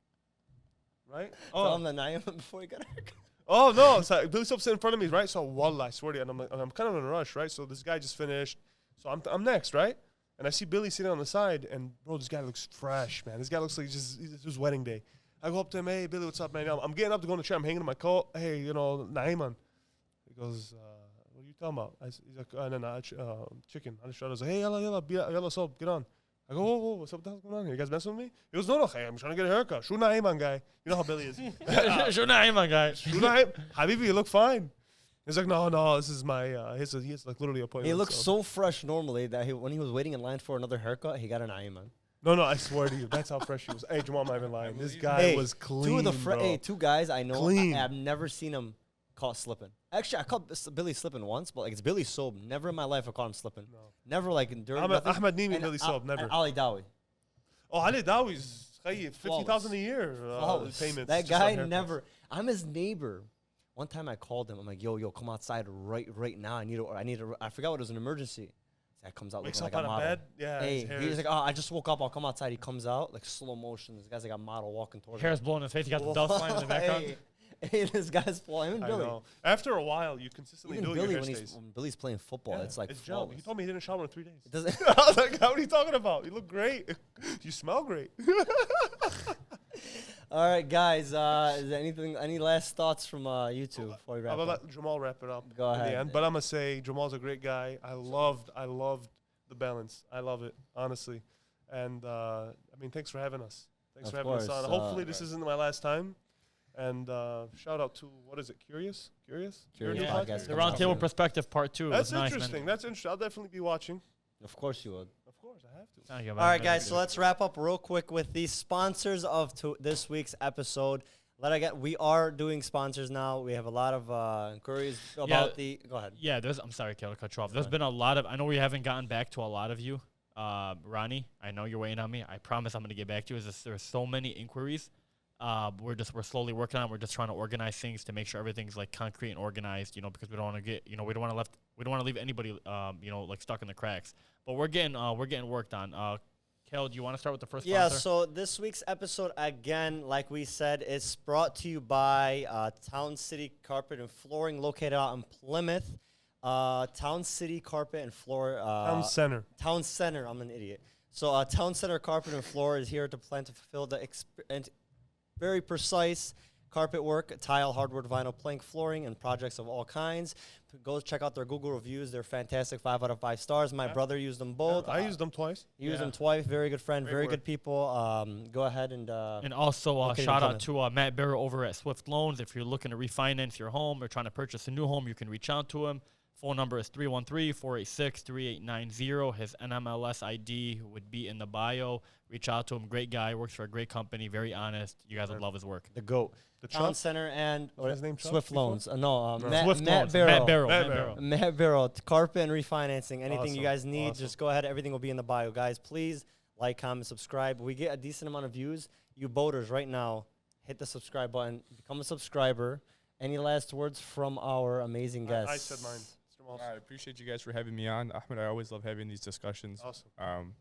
Right? Tell him the Naim before he got a haircut. Oh no! So Billy Soap sitting in front of me, right? So wallah, I swear to you, and I'm kind of in a rush, right? So this guy just finished, so I'm next, right? And I see Billy sitting on the side, and bro, this guy looks fresh, man. This guy looks like it's his wedding day. I go up to him, hey Billy, what's up, man? I'm getting up to go in the chair. I'm hanging in my coat. Hey, Naiman. He goes, what are you talking about? He's like, chicken. I was like, hey, yalla, soap, get on. I go, whoa, what's up? What the hell's going on here? You guys messing with me? He goes, no, hey, I'm trying to get a haircut. Shu Naiman, guy. You know how Billy is. Sure, nah, my guy. Shu Naim, Habibi, you look fine. He's like, no, this is my, he has like literally appointment. He looks so fresh normally that when he was waiting in line for another haircut, he got an Naim on. No, I swear to you, that's how fresh he was. Hey, Jamal, I'm not even lying. This guy Hey, was clean, two guys I know. Clean. I've never seen him caught slipping. Actually, I caught Billy slipping once, but like it's Billy Soap. Never in my life I caught him slipping. No. Never like during nothing. Ahmad Nimi, And Billy Soap, never. and Ali Dawi. Oh, Ali Dawi's $50,000 a year Flawless. payments. That just on guy haircuts. never. I'm his neighbor. One time I called him. I'm like, yo, come outside right now. I forgot what it was, an emergency. That comes out Wakes looking up like a out of model. bed. Yeah. Hey, his hair he's is- like, oh, I just woke up. I'll come outside. He comes out like slow motion. This guy's like a model walking towards Hair's blowing in his face. You got the dust flying in the background. Hey, this guy's flying. Him and I Billy. know. After a while, you consistently Even do it. Billy, Your hair when stays. Billy's playing football, Yeah, it's like it's gel. He flawless. told me he didn't shower in 3 days. It doesn't. I was like, what are you talking about? You look great. You smell great. All right, guys. Is there any last thoughts from you two before we wrap I'll up? let Jamal wrap it up Go in ahead. the end. But I'm going to say Jamal's a great guy. I loved the balance. I love it, honestly. And, I mean, thanks for having us. Thanks Of for having us course, on. Hopefully this isn't my last time. And shout out to, what is it, Curious? Curious Your new podcast. The coming out Roundtable soon. Perspective Part 2. That's was nice, interesting. man. That's interesting. I'll definitely be watching. Of course you would. Of course, I have to. Thank you, All man. right, guys. So let's wrap up real quick with the sponsors of this week's episode. We are doing sponsors now. We have a lot of inquiries about the. Go ahead. Yeah, I'm sorry, Kayla, cut you off. There's been a lot of. I know we haven't gotten back to a lot of you. Ronnie, I know you're waiting on me. I promise I'm going to get back to you. There's so many inquiries. We're slowly working on it. We're just trying to organize things to make sure everything's like concrete and organized, because we don't want to get, we don't want to leave anybody, like stuck in the cracks. But we're getting worked on. Kel, do you want to start with the first Yeah, sponsor? so this week's episode, again, like we said, is brought to you by Town City Carpet and Flooring, located out in Plymouth. Town City Carpet and Floor. Town Center. Town Center. I'm an idiot. So Town Center Carpet and Floor is here to plan to fulfill the very precise carpet work, tile, hardwood, vinyl, plank, flooring, and projects of all kinds. Go check out their Google reviews. They're fantastic, 5 out of 5 stars. My brother used them both. I used them twice. He used them twice. Very good friend, Great very work. good people. Go ahead and also, located in shout out Plymouth. to Matt Barrow over at Swift Loans. If you're looking to refinance your home or trying to purchase a new home, you can reach out to him. Phone number is 313-486-3890. His NMLS ID would be in the bio. Reach out to him. Great guy. Works for a great company. Very honest. You guys would love his work. the GOAT. The Town Chuck? Center and his name Chuck Swift before? Loans. Matt, Swift Matt Loans. Barrow. Matt Barrow. Matt Matt Barrow. Barrow. Matt Barrow, carpet and refinancing. Anything you Awesome. guys need, Awesome. just go ahead. Everything will be in the bio, guys. Please like, comment, subscribe. We get a decent amount of views. You boaters, right now, hit the subscribe button. Become a subscriber. Any last words from our amazing guests? I said mine. Mr. Moss. I appreciate you guys for having me on. Ahmed, I always love having these discussions. Awesome.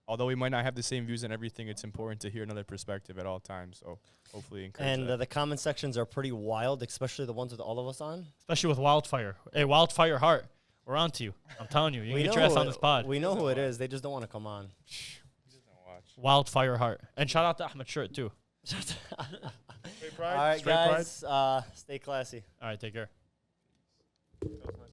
Although we might not have the same views on everything, it's important to hear another perspective at all times. So hopefully encourage And that. the comment sections are pretty wild, especially the ones with all of us on. Especially with Wildfire. Hey, Wildfire Heart. We're on to you. I'm telling you. You can get your ass on this pod. We know who it is. They just don't want to come on. Wildfire Heart. And shout out to Ahmed Shirt, too. Straight All pride. right, Straight pride. guys. Stay classy. All right, take care. That was nice.